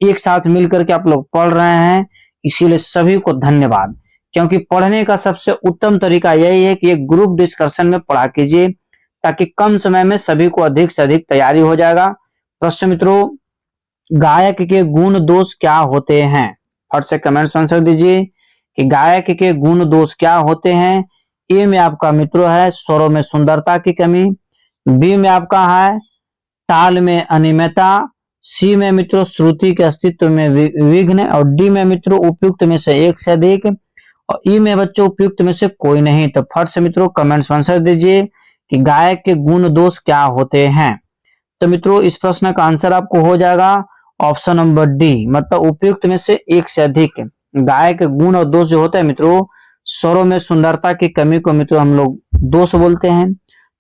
एक साथ मिलकर के आप लोग पढ़ रहे हैं, इसीलिए सभी को धन्यवाद। क्योंकि पढ़ने का सबसे उत्तम तरीका यही है कि एक ग्रुप डिस्कशन में पढ़ा कीजिए, ताकि कम समय में सभी को अधिक से अधिक तैयारी हो जाएगा। प्रश्न मित्रों, गायक के गुण दोष क्या होते हैं? फट से कमेंट्स में आंसर दीजिए कि गायक के गुण दोष क्या होते हैं। ए में आपका मित्रों है स्वरों में सुंदरता की कमी, बी में आपका है ताल में अनियमितता, सी में मित्रों श्रुति के अस्तित्व में विघ्न, और डी में मित्रों उपयुक्त में से एक से अधिक, और ई में बच्चों उपयुक्त में से कोई नहीं। तो फट से मित्रों कमेंट्स में आंसर दीजिए कि गायक के गुण दोष क्या होते हैं। तो मित्रों इस प्रश्न का आंसर आपको हो जाएगा ऑप्शन नंबर डी, मतलब उपयुक्त में से एक से अधिक। गायक के गुण और दोष जो होते हैं मित्रों, स्वरों में सुंदरता की कमी को मित्रों हम लोग दोष बोलते हैं,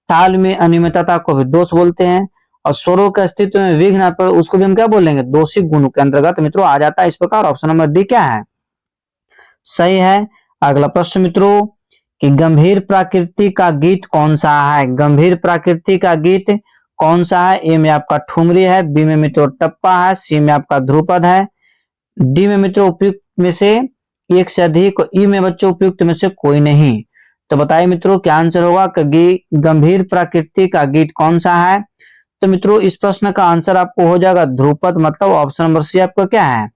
ताल में अनियमितता को भी दोष बोलते हैं, और स्वरों के अस्तित्व में विघ्न पर उसको भी हम क्या बोलेंगे, दोषी गुण के अंतर्गत मित्रों आ जाता है। इस प्रकार ऑप्शन नंबर डी क्या है, सही है। अगला प्रश्न मित्रों कि गंभीर प्रकृति का गीत कौन सा है? गंभीर प्रकृति का गीत कौन सा है? ए में आपका ठुमरी है, बी में मित्रों टप्पा है, सी में आपका ध्रुपद है, डी में मित्रों उपयुक्त में से एक से अधिक, ई में बच्चों उपयुक्त में से कोई नहीं। तो बताइए मित्रों क्या आंसर होगा कि गंभीर प्रकृति का गीत कौन सा है? तो मित्रों इस प्रश्न का आंसर आपको हो जाएगा ध्रुपद, मतलब ऑप्शन नंबर सी आपका क्या है,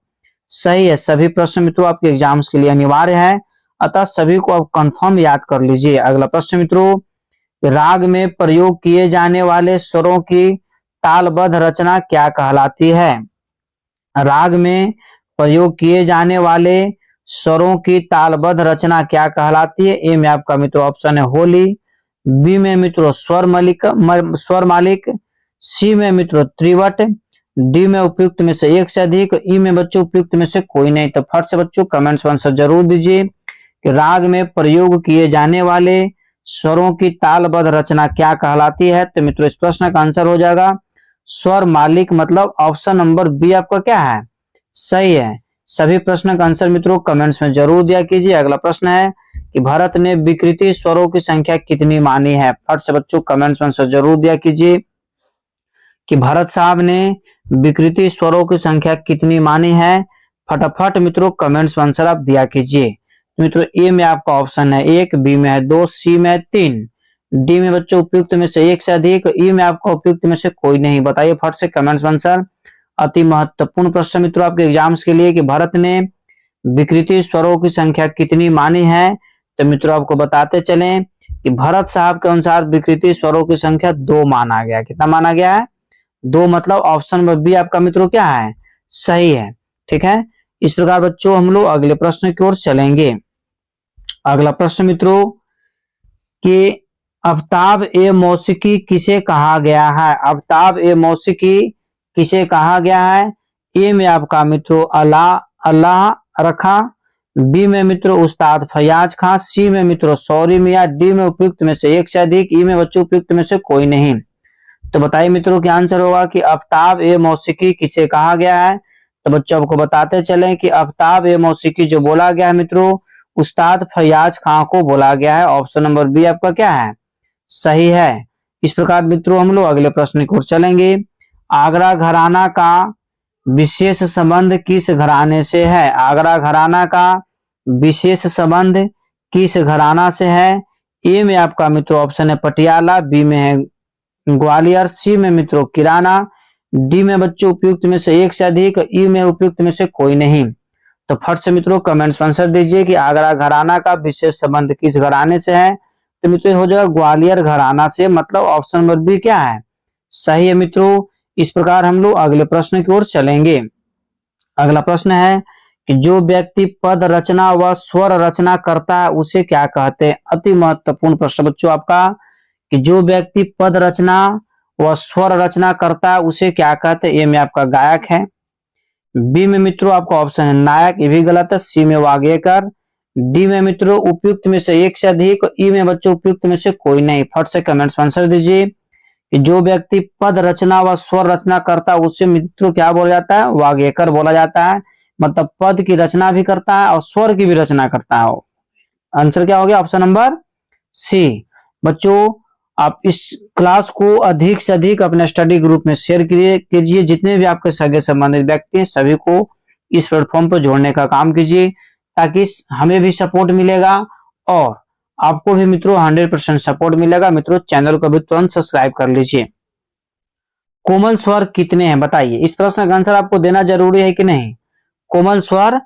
सही है। सभी प्रश्न मित्रों आपके एग्जाम्स के लिए अनिवार्य है, अतः सभी को आप कंफर्म याद कर लीजिए। अगला प्रश्न मित्रों, राग में प्रयोग किए जाने वाले स्वरों की तालबद्ध रचना क्या कहलाती है? राग में प्रयोग किए जाने वाले स्वरों की तालबद्ध रचना क्या कहलाती है? ए में आपका मित्रों ऑप्शन है होली, बी में मित्रों स्वर मालिक, सी में मित्रों त्रिवट, डी में उपयुक्त में से एक से अधिक, ई में बच्चों उपयुक्त में से कोई नहीं। तो फट से बच्चों कमेंट्स में आंसर जरूर दीजिए कि राग में प्रयोग किए जाने वाले स्वरों की तालबद्ध रचना क्या कहलाती है। तो मित्रों इस प्रश्न का आंसर हो जाएगा स्वर मालिक, मतलब ऑप्शन नंबर बी आपका क्या है, सही है। सभी प्रश्न का आंसर मित्रों कमेंट्स में जरूर दिया कीजिए। अगला प्रश्न है कि भारत ने विकृति स्वरों की संख्या कितनी मानी है? फट से बच्चों कमेंट्स में आंसर जरूर दिया कीजिए कि भारत साहब ने विकृति स्वरों की संख्या कितनी मानी है। फटाफट मित्रों कमेंट्स में आंसर आप दिया कीजिए। मित्रों ए में आपका ऑप्शन है एक, बी में है दो, सी में है तीन, डी में बच्चों उपयुक्त में से एक से अधिक, ई में आपका उपयुक्त में से कोई नहीं। बताइए फट से कमेंट्स में आंसर। अति महत्वपूर्ण प्रश्न मित्रों आपके एग्जाम्स के लिए कि भारत ने विकृति स्वरों की संख्या कितनी मानी है। तो मित्रों आपको बताते चलें कि भरत साहब के अनुसार विकृति स्वरों की संख्या 2 माना गया। कितना माना गया है? 2, मतलब ऑप्शन नंबर बी आपका मित्रों क्या है, सही है। ठीक है, इस प्रकार बच्चों हम लोग अगले प्रश्न की ओर चलेंगे। अगला प्रश्न मित्रों कि आफ्ताब ए मौसीकी किसे कहा गया है? आफ्ताब ए मौसीकी किसे कहा गया है? ए में आपका मित्रों अल्लाह रखा, बी में मित्रों उस्ताद फयाज खां, सी में मित्रों सौरी मियां, डी में उपयुक्त में से एक से अधिक, ई में बच्चों उपयुक्त में से कोई नहीं। तो बताइए मित्रों क्या आंसर होगा कि आफ्ताब ए मौसीकी किसे कहा गया है। तो बच्चों आपको बताते चलें कि आफ्ताब ए मौसीकी जो बोला गया है मित्रों उस्ताद फयाज खां को बोला गया है। ऑप्शन नंबर बी आपका क्या है, सही है। इस प्रकार मित्रों हम लोग अगले प्रश्न की ओर चलेंगे। आगरा घराना का विशेष संबंध किस घराने से है? आगरा घराना का विशेष संबंध किस घराना से है? ए में आपका मित्रों ऑप्शन है पटियाला, बी में है ग्वालियर, सी में मित्रों किराना, डी में बच्चों उपयुक्त में से एक से अधिक, ई में उपयुक्त में से कोई नहीं। तो फट से मित्रों कमेंट्स में आंसर दीजिए कि आगरा घराना का विशेष संबंध किस घराने से है। तो मित्रों हो जाएगा ग्वालियर घराना से, मतलब ऑप्शन नंबर बी क्या है, सही है मित्रों। इस प्रकार हम लोग अगले प्रश्न की ओर चलेंगे। अगला प्रश्न है कि जो व्यक्ति पद रचना व स्वर रचना करता है उसे क्या कहते हैं? अति महत्वपूर्ण प्रश्न बच्चों आपका कि जो व्यक्ति पद रचना व स्वर रचना करता है उसे क्या कहते हैं? ए में आपका गायक है। बी में मित्रों आपका ऑप्शन है नायक, ये भी गलत है। सी में वाग्यकर। डी में मित्रों उपयुक्त में से एक से अधिक। ई में बच्चों उपयुक्त में से कोई नहीं। फट से कमेंट्स में आंसर दीजिए कि जो व्यक्ति पद रचना व स्वर रचना करता है उसे मित्रों क्या बोला जाता है? वाग्यकर बोला जाता है। मतलब पद की रचना भी करता है और स्वर की भी रचना करता है। आंसर क्या हो गया? Option number C. बच्चों आप इस क्लास को अधिक से अधिक अपने स्टडी ग्रुप में शेयर कीजिए। जितने भी आपके सगे संबंधित व्यक्ति हैं सभी को इस प्लेटफॉर्म पर जोड़ने का काम कीजिए, ताकि हमें भी सपोर्ट मिलेगा और आपको भी मित्रों 100% सपोर्ट मिलेगा। मित्रों चैनल को भी तुरंत सब्सक्राइब कर लीजिए। कोमल स्वर कितने हैं बताइए। इस प्रश्न का आंसर आपको देना जरूरी है कि नहीं? कोमल स्वर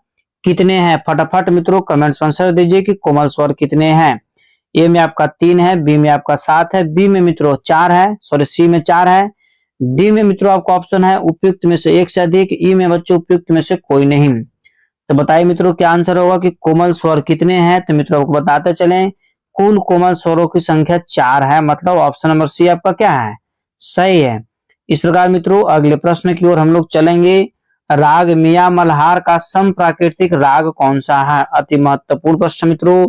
कितने हैं? फटाफट मित्रों कमेंट्स में आंसर दीजिए कि कोमल स्वर कितने हैं। ए में आपका 3 है, बी में आपका 7 है, बी में मित्रों 4 है, सॉरी सी में 4 है, डी में मित्रों आपका ऑप्शन है उपयुक्त में से एक से अधिक, ई में बच्चों उपयुक्त में से कोई नहीं। तो बताइए मित्रों क्या आंसर होगा कि कोमल स्वर कितने हैं? तो मित्रों आपको बताते चलें कुल कोमल स्वरों की संख्या 4 है। मतलब ऑप्शन नंबर सी आपका क्या है? सही है। इस प्रकार मित्रों अगले प्रश्न की ओर हम लोग चलेंगे। राग मियां मल्हार का सम प्राकृतिक राग कौन सा है? अति महत्वपूर्ण प्रश्न मित्रों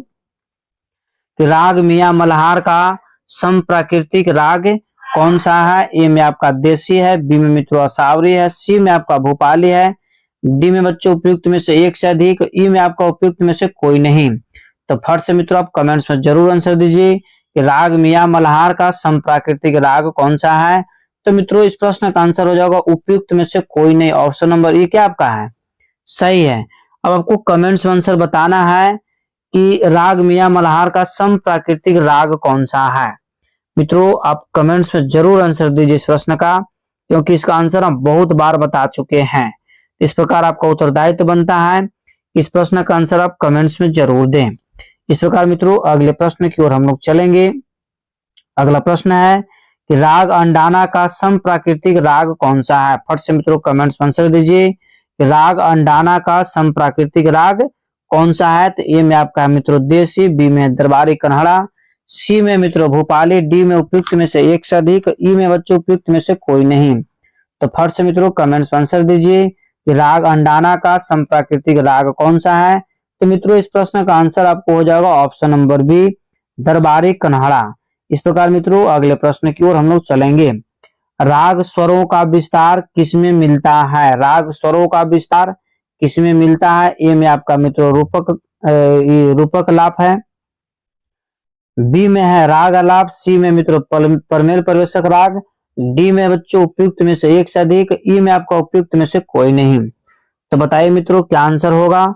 कि राग मियां मल्हार का सम प्राकृतिक राग कौन सा है? ए में आपका देसी है, बी में मित्रों असावरी है, सी में आपका भोपाली है, डी में बच्चों उपयुक्त में से एक से अधिक, ई में आपका उपयुक्त में से कोई नहीं। तो फट से मित्रों आप कमेंट्स में जरूर आंसर दीजिए कि राग मियां मल्हार का सम प्राकृतिक राग कौन सा है। तो मित्रों इस प्रश्न का आंसर हो जाएगा उपयुक्त में से कोई नहीं। ऑप्शन नंबर ए क्या आपका है? सही है। अब आपको कमेंट्स में आंसर बताना है कि राग मियां मल्हार का सम प्राकृतिक राग कौन सा है। मित्रों आप कमेंट्स में जरूर आंसर दीजिए इस प्रश्न का, क्योंकि इसका आंसर हम बहुत बार बता चुके हैं। इस प्रकार आपका उत्तरदायित्व बनता है इस प्रश्न का आंसर आप कमेंट्स में जरूर दें। इस प्रकार मित्रों अगले प्रश्न की ओर हम लोग चलेंगे। अगला प्रश्न है कि राग अंडाना का सम प्राकृतिक राग कौन सा है। फट से मित्रों कमेंट्स में आंसर दीजिए कि राग अंडाना का सम प्राकृतिक राग कौन सा है। तो ए में आपका है मित्रों देसी, बी में दरबारी कन्हड़ा, सी में मित्रों भोपाली, डी में उपयुक्त में से एक से अधिक, ई में बच्चों उपयुक्त में से कोई नहीं। तो फट से मित्रों कमेंट्स में आंसर दीजिए कि राग अंडाना का सम प्राकृतिक राग कौन सा है। तो मित्रों इस प्रश्न का आंसर आपको हो जाएगा ऑप्शन नंबर बी दरबारी कन्हड़ा। इस प्रकार मित्रों अगले प्रश्न की ओर हम लोग चलेंगे। राग स्वरों का विस्तार किसमें मिलता है? राग स्वरों का विस्तार किसमें मिलता है? ए में आपका मित्रों रूपक लाप है, बी में है राग आलाप, सी में मित्रों परमेल परिवेशक राग, डी में बच्चों उपयुक्त में से एक से अधिक, ई में आपका उपयुक्त में से कोई नहीं। तो बताइए मित्रों क्या आंसर होगा।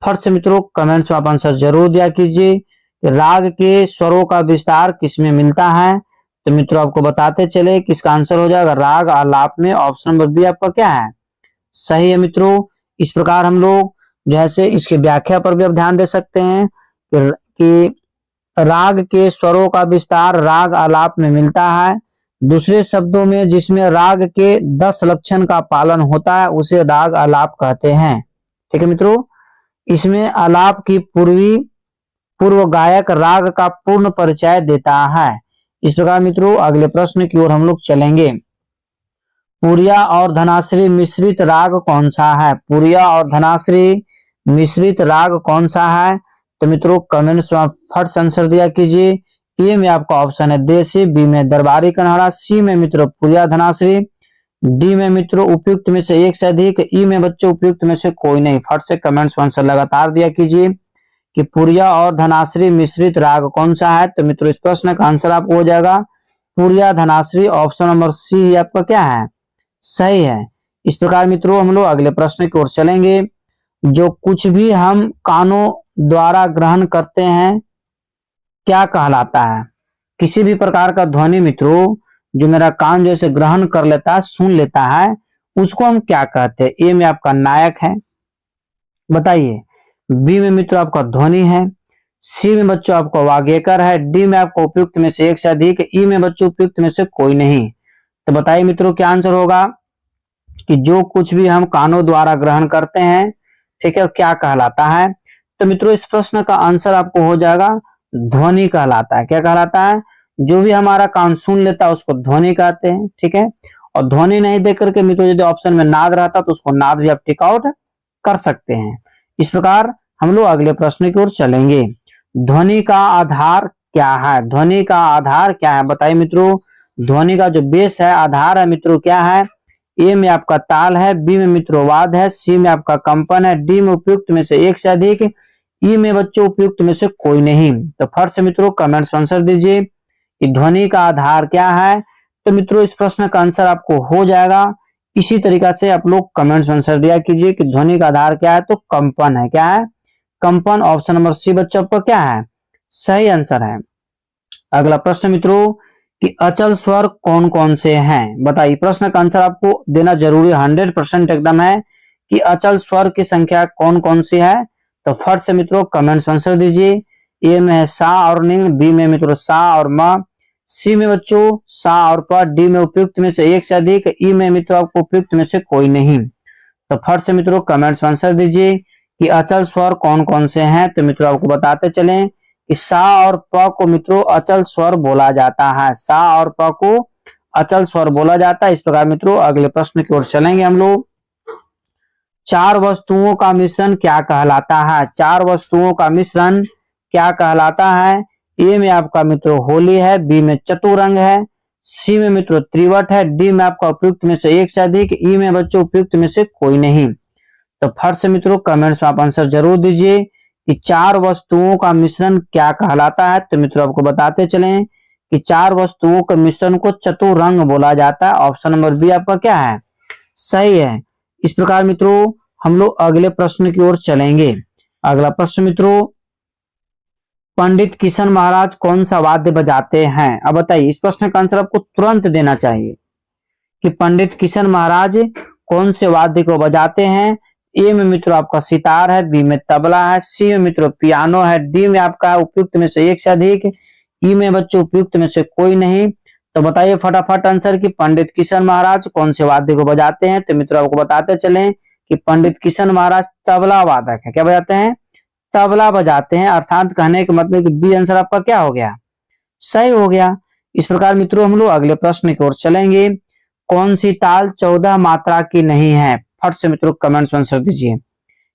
फट से मित्रों कमेंट्स में आप आंसर जरूर दिया कीजिए। राग के स्वरों का विस्तार किसमें मिलता है। तो मित्रों आपको बताते चले कि इसका आंसर हो जाएगा राग आलाप में। ऑप्शन नंबर बी आपका क्या है? सही है मित्रों। इस प्रकार हम लोग जैसे इसकी व्याख्या पर भी आप ध्यान दे सकते हैं कि राग के स्वरों का विस्तार राग आलाप में मिलता है। दूसरे शब्दों में जिसमें राग के 10 लक्षण का पालन होता है उसे राग आलाप कहते हैं। ठीक है मित्रों। इसमें आलाप की पूर्व गायक राग का पूर्ण परिचय देता है। इस प्रकार मित्रों अगले प्रश्न की ओर हम लोग चलेंगे। पुरिया और धनाश्री मिश्रित राग कौन सा है? पुरिया और धनाश्री मिश्रित राग कौन सा है? तो मित्रों कमेंट्स में फट से आंसर दिया कीजिए। ए में आपका ऑप्शन है देसी, बी में दरबारी कन्हड़ा, सी में मित्रों पुरिया धनाश्री, डी में मित्रों उपयुक्त में से एक से अधिक, ई में बच्चों उपयुक्त में से कोई नहीं। फट से कमेंट्स में आंसर लगातार दिया कीजिए कि पुरिया और धनाश्री मिश्रित राग कौन सा है। तो मित्रों इस प्रश्न का आंसर आपको हो जाएगा पुरिया धनाश्री। ऑप्शन नंबर सी आपका क्या है? सही है। इस प्रकार मित्रों हम लोग अगले प्रश्न की ओर चलेंगे। जो कुछ भी हम कानों द्वारा ग्रहण करते हैं क्या कहलाता है? किसी भी प्रकार का ध्वनि मित्रों जो मेरा कान जैसे ग्रहण कर लेता है, सुन लेता है, उसको हम क्या कहते हैं? ए में आपका नायक है, बताइए। बी में मित्रों आपका ध्वनि है, सी में बच्चों आपका वाग्यकर है, डी में आपको उपयुक्त में से एक से अधिक, ई में बच्चों उपयुक्त में से कोई नहीं। तो बताइए मित्रों क्या आंसर होगा कि जो कुछ भी हम कानों द्वारा ग्रहण करते हैं, ठीक है, क्या कहलाता है। तो मित्रों इस प्रश्न का आंसर आपको हो जाएगा ध्वनि कहलाता है। क्या कहलाता है? जो भी हमारा कान सुन लेता है उसको ध्वनि कहते हैं, ठीक है। और ध्वनि नहीं दे करके मित्रों यदि ऑप्शन में नाद रहता तो उसको नाद भी आप टिक आउट कर सकते हैं। इस प्रकार हम लोग अगले प्रश्न की ओर चलेंगे। ध्वनि का आधार क्या है? ध्वनि का आधार क्या है बताइए मित्रों। ध्वनि का जो बेस है, आधार है मित्रों, क्या है? ए में आपका ताल है, बी में मित्रों वाद है, सी में आपका कंपन है, डी में उपयुक्त में से एक से अधिक, ई में बच्चों उपयुक्त में से कोई नहीं। तो फर्स्ट से मित्रों कमेंट्स में आंसर दीजिए कि ध्वनि का आधार क्या है। तो मित्रों इस प्रश्न का आंसर आपको हो जाएगा इसी तरीका से, आप लोग कमेंट्स में आंसर दिया कीजिए कि ध्वनि का आधार क्या है। तो कंपन है। क्या है? कंपन। ऑप्शन नंबर सी बच्चों आपका क्या है? सही आंसर है। अगला प्रश्न मित्रों कि अचल स्वर कौन कौन से हैं? बताइए। प्रश्न का आंसर आपको देना जरूरी 100% एकदम है कि अचल स्वर की संख्या कौन कौन सी है। तो फर्स्ट से मित्रों कमेंट्स में आंसर दीजिए। ए में है सा और निंग, बी में मित्रों सा और म, सी में बच्चों सा और प, डी में उपयुक्त में से एक से अधिक, ई में मित्रों आपको उपयुक्त में से कोई नहीं। तो फर्स्ट से मित्रों कमेंट्स में आंसर दीजिए कि अचल स्वर कौन कौन से हैं। तो मित्रों आपको बताते चलें कि सा और प को मित्रों अचल स्वर बोला जाता है। सा और प को अचल स्वर बोला जाता है। इस प्रकार मित्रों अगले प्रश्न की ओर चलेंगे हम लोग। चार वस्तुओं का मिश्रण क्या कहलाता है? चार वस्तुओं का मिश्रण क्या कहलाता है? ए में आपका मित्रों होली है, बी में चतुरंग है, सी में मित्रों त्रिवट है, डी में आपका उपयुक्त में से एक से अधिक, ई में बच्चों उपयुक्त में से कोई नहीं। तो फर्स्ट से मित्रों कमेंट्स में आप आंसर जरूर दीजिए कि चार वस्तुओं का मिश्रण क्या कहलाता है। तो मित्रों आपको बताते चलें कि चार वस्तुओं के मिश्रण को चतुरंग बोला जाता है। ऑप्शन नंबर बी आपका क्या है? सही है। इस प्रकार मित्रों हम लोग अगले प्रश्न की ओर चलेंगे। अगला प्रश्न मित्रों, पंडित किशन महाराज कौन सा वाद्य बजाते हैं? अब बताइए। इस प्रश्न का आंसर आपको तुरंत देना चाहिए कि पंडित किशन महाराज कौन से वाद्य को बजाते हैं। ए में मित्रों आपका सितार है, बी में तबला है, सी में मित्रों पियानो है, डी में आपका उपयुक्त में से एक से अधिक, ई में बच्चों उपयुक्त में से कोई नहीं। तो बताइए फटाफट आंसर कि पंडित किशन महाराज कौन से वाद्य को बजाते हैं। तो मित्रों आपको बताते चलें कि पंडित किशन महाराज तबला वादक है। क्या बजाते हैं? तबला बजाते हैं। अर्थात कहने का मतलब कि बी आंसर आपका क्या हो गया? सही हो गया। इस प्रकार मित्रों हम लोग अगले प्रश्न की ओर चलेंगे। कौन सी ताल 14 मात्रा की नहीं है? फट से मित्रों कमेंट्स में आंसर दीजिए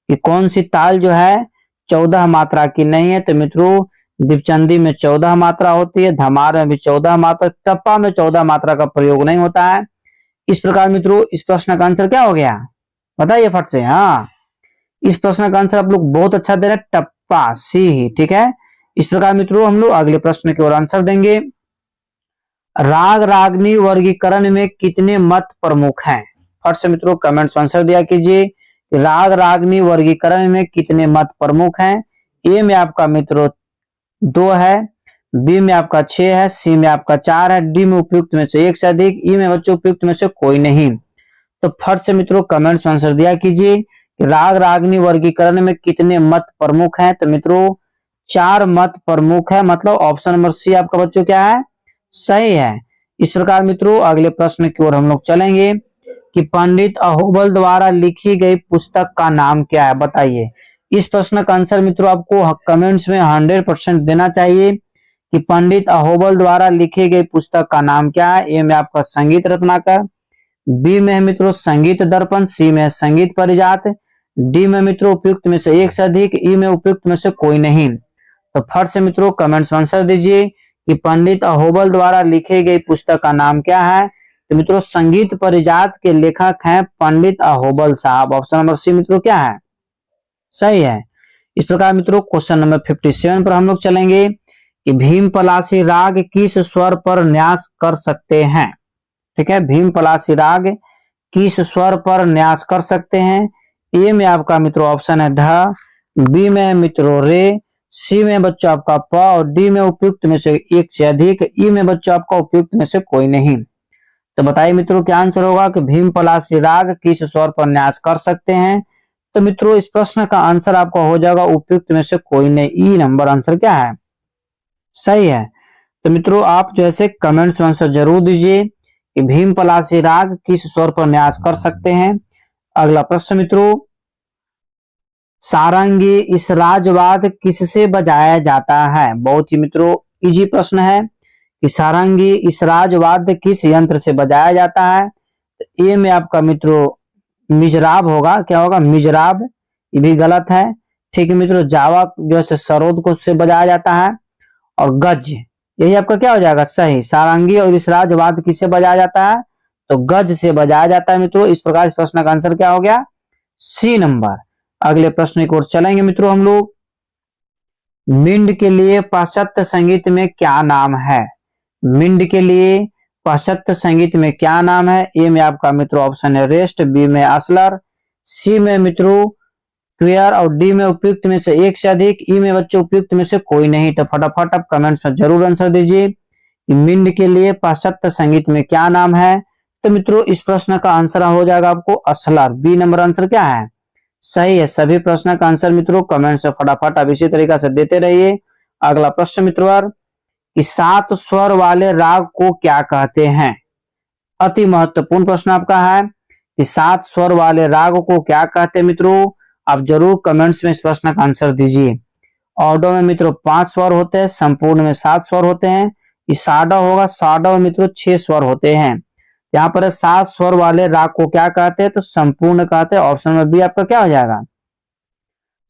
कि कौन सी ताल जो है 14 मात्रा की नहीं है। तो मित्रों दीपचंदी में 14 मात्रा होती है, धमार में भी 14 मात्रा, टप्पा में 14 मात्रा का प्रयोग नहीं होता है। इस प्रकार मित्रों इस प्रश्न का आंसर क्या हो गया? बताइए फट से। हाँ, इस प्रश्न का आंसर आप लोग बहुत अच्छा दे रहे हैं, टप्पा, सी ही, ठीक है। इस प्रकार मित्रों हम लोग अगले प्रश्न की ओर आंसर देंगे। राग रागनी वर्गीकरण में कितने मत प्रमुख हैं? फट से मित्रों कमेंट्स में आंसर दिया कीजिए कि राग रागनी वर्गीकरण में कितने मत प्रमुख हैं। ए में आपका मित्रों 2 है, बी में आपका 6 है, सी में आपका 4 है, डी में उपयुक्त में से एक से अधिक, ई में बच्चों उपयुक्त में से कोई नहीं। तो फट से मित्रों कमेंट्स में आंसर दिया कीजिए कि राग रागनी वर्गीकरण में कितने मत प्रमुख हैं। तो मित्रों 4 मत प्रमुख है, मतलब ऑप्शन नंबर सी आपका बच्चों क्या है? सही है। इस प्रकार मित्रों अगले प्रश्न की ओर हम लोग चलेंगे कि पंडित अहोबल द्वारा लिखी गई पुस्तक का नाम क्या है? बताइए। इस प्रश्न का आंसर मित्रों आपको कमेंट्स में 100% देना चाहिए कि पंडित अहोबल द्वारा लिखी गई पुस्तक का नाम क्या है। ए में आपका संगीत रत्नाकर, बी में है मित्रों संगीत दर्पण, सी में संगीत परिजात, डी में मित्रों उपयुक्त में से एक से अधिक, ई में उपयुक्त में से कोई नहीं। तो फट से मित्रों कमेंट्स में आंसर दीजिए कि पंडित अहोबल द्वारा लिखी गई पुस्तक का नाम क्या है। तो मित्रों संगीत परिजात के लेखक हैं पंडित अहोबल साहब। ऑप्शन नंबर सी मित्रों क्या है? सही है। इस प्रकार मित्रों क्वेश्चन नंबर 57 पर हम लोग चलेंगे कि भीम पलासी राग किस स्वर पर न्यास कर सकते हैं? ठीक है, भीम पलासी राग किस स्वर पर न्यास कर सकते हैं। ए में आपका मित्रों ऑप्शन है ध, बी में मित्रों रे, सी में बच्चों आपका प और डी में उपयुक्त में से एक से अधिक, ई में बच्चों आपका उपयुक्त में से कोई नहीं। तो बताइए मित्रों क्या आंसर होगा कि भीम पलासी राग किस स्वर पर न्यास कर सकते हैं। तो मित्रों इस प्रश्न का आंसर आपका हो जाएगा उपयुक्त में से कोई नहीं, ई नंबर आंसर क्या है? सही है। तो मित्रों आप जो है कमेंट्स में आंसर जरूर दीजिए कि भीम पलासी राग किस स्वर पर न्यास कर सकते हैं। अगला प्रश्न मित्रों, सारंगी इस राजवाद किससे बजाया जाता है? बहुत ही मित्रों इजी प्रश्न है कि सारंगी इसराज वाद्य किस यंत्र से बजाया जाता है? तो ए में आपका मित्रों मिजराब होगा। क्या होगा? मिजराब। ये भी गलत है। ठीक है मित्रों, जावा जो है सरोद को से बजाया जाता है। और गज, यही आपका क्या हो जाएगा? सही। सारंगी और इसराज वाद्य किससे बजाया जाता है? तो गज से बजाया जाता है मित्रों। इस प्रकार इस प्रश्न का आंसर क्या हो गया? C number. अगले प्रश्न की ओर चलेंगे मित्रों हम लोग। मिंड के लिए पाश्चात्य संगीत में क्या नाम है? मिंड के लिए पाश्चात्य संगीत में क्या नाम है? ए में आपका मित्रों ऑप्शन है रेस्ट, बी में असलर, सी में मित्रों क्वेयर और डी में उपयुक्त में से एक से अधिक, ई में बच्चों उपयुक्त में से कोई नहीं। तो फटाफट आप कमेंट्स में जरूर आंसर दीजिए कि मिंड के लिए पाश्चात्य संगीत में क्या नाम है। तो मित्रों इस प्रश्न का आंसर हो जाएगा आपको असलर। बी नंबर आंसर क्या है? सही है। सभी प्रश्न का आंसर मित्रों कमेंट से फटाफट आप इसी तरीका से देते रहिए। अगला प्रश्न मित्रों, कि 7 स्वर वाले राग को क्या कहते हैं? अति महत्वपूर्ण प्रश्न आपका है कि 7 स्वर वाले राग को क्या कहते हैं मित्रों? आप जरूर कमेंट्स में इस प्रश्न का आंसर दीजिए। ऑर्डर में मित्रों 5 स्वर होते हैं, संपूर्ण में 7 स्वर होते हैं। साडा होगा, साडा में मित्रों 6 स्वर होते हैं। यहाँ पर 7 स्वर वाले राग को क्या कहते हैं? तो संपूर्ण कहते हैं। ऑप्शन में बी आपका क्या हो जाएगा?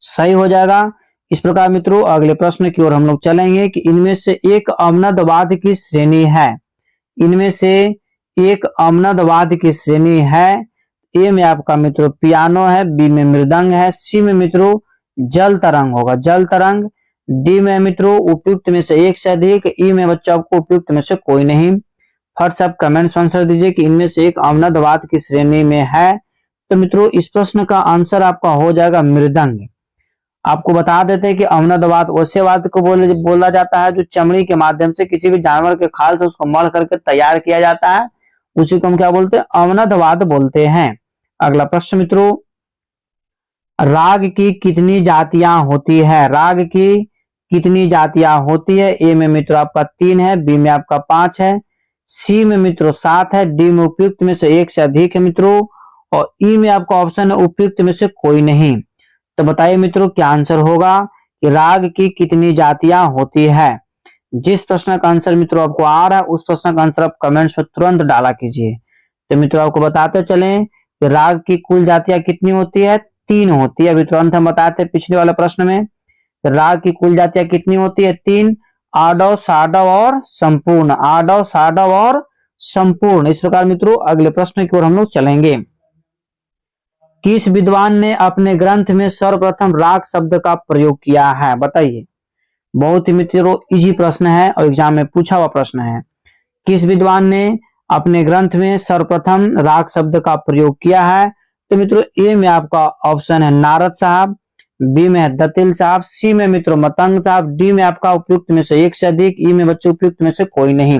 सही हो जाएगा। इस प्रकार मित्रों अगले प्रश्न की ओर हम लोग चलेंगे कि इनमें से एक अवनद वाद्य की श्रेणी है। इनमें से एक अवनद वाद्य की श्रेणी है। ए में आपका मित्रों पियानो है, बी में मृदंग है, सी में मित्रों जल तरंग होगा, जल तरंग, डी में मित्रों उपयुक्त में से एक से अधिक, ई में बच्चों आपको उपयुक्त में से कोई नहीं। फर्स्ट आप कमेंट्स आंसर दीजिए कि इनमें से एक अवनद वाद्य की श्रेणी में है। तो मित्रों इस प्रश्न का आंसर आपका हो जाएगा मृदंग। आपको बता देते हैं कि अवनद वाद्य वैसे वाद्य को बोला जाता है जो चमड़ी के माध्यम से किसी भी जानवर के खाल से उसको मढ़ करके तैयार किया जाता है, उसी को हम क्या बोलते हैं? अवनद वाद्य बोलते हैं। अगला प्रश्न मित्रों, राग की कितनी जातियां होती है? राग की कितनी जातियां होती है? ए में मित्रों आपका 3 है, बी में आपका 5 है, सी में मित्रों 7 है, डी में उपयुक्त में से एक से अधिक है मित्रों, और ई में आपका ऑप्शन है उपयुक्त में से कोई नहीं। तो बताइए मित्रों क्या आंसर होगा कि राग की कितनी जातियां होती है? जिस प्रश्न का आंसर मित्रों आपको आ रहा है उस प्रश्न का आंसर आप कमेंट्स में तुरंत डाला कीजिए। तो मित्रों आपको बताते चलें कि राग की कुल जातियां कितनी होती है? 3 होती है। अभी तुरंत हम बताते पिछले वाले प्रश्न में राग की कुल जातियां कितनी होती है? 3, आडव, साडव और संपूर्ण। आडव, साडव और संपूर्ण। इस प्रकार मित्रों अगले प्रश्न की ओर हम लोग चलेंगे। किस विद्वान ने अपने ग्रंथ में सर्वप्रथम राग शब्द का प्रयोग किया है? बताइए। बहुत ही मित्रों इजी प्रश्न है और एग्जाम में पूछा हुआ प्रश्न है। किस विद्वान ने अपने ग्रंथ में सर्वप्रथम राग शब्द का प्रयोग किया है? तो मित्रों ए में आपका ऑप्शन है नारद साहब, बी में दतिल साहब, सी में मित्रों मतंग साहब, डी में आपका उपयुक्त में से एक से अधिक, ई में बच्चों उपयुक्त में से कोई नहीं।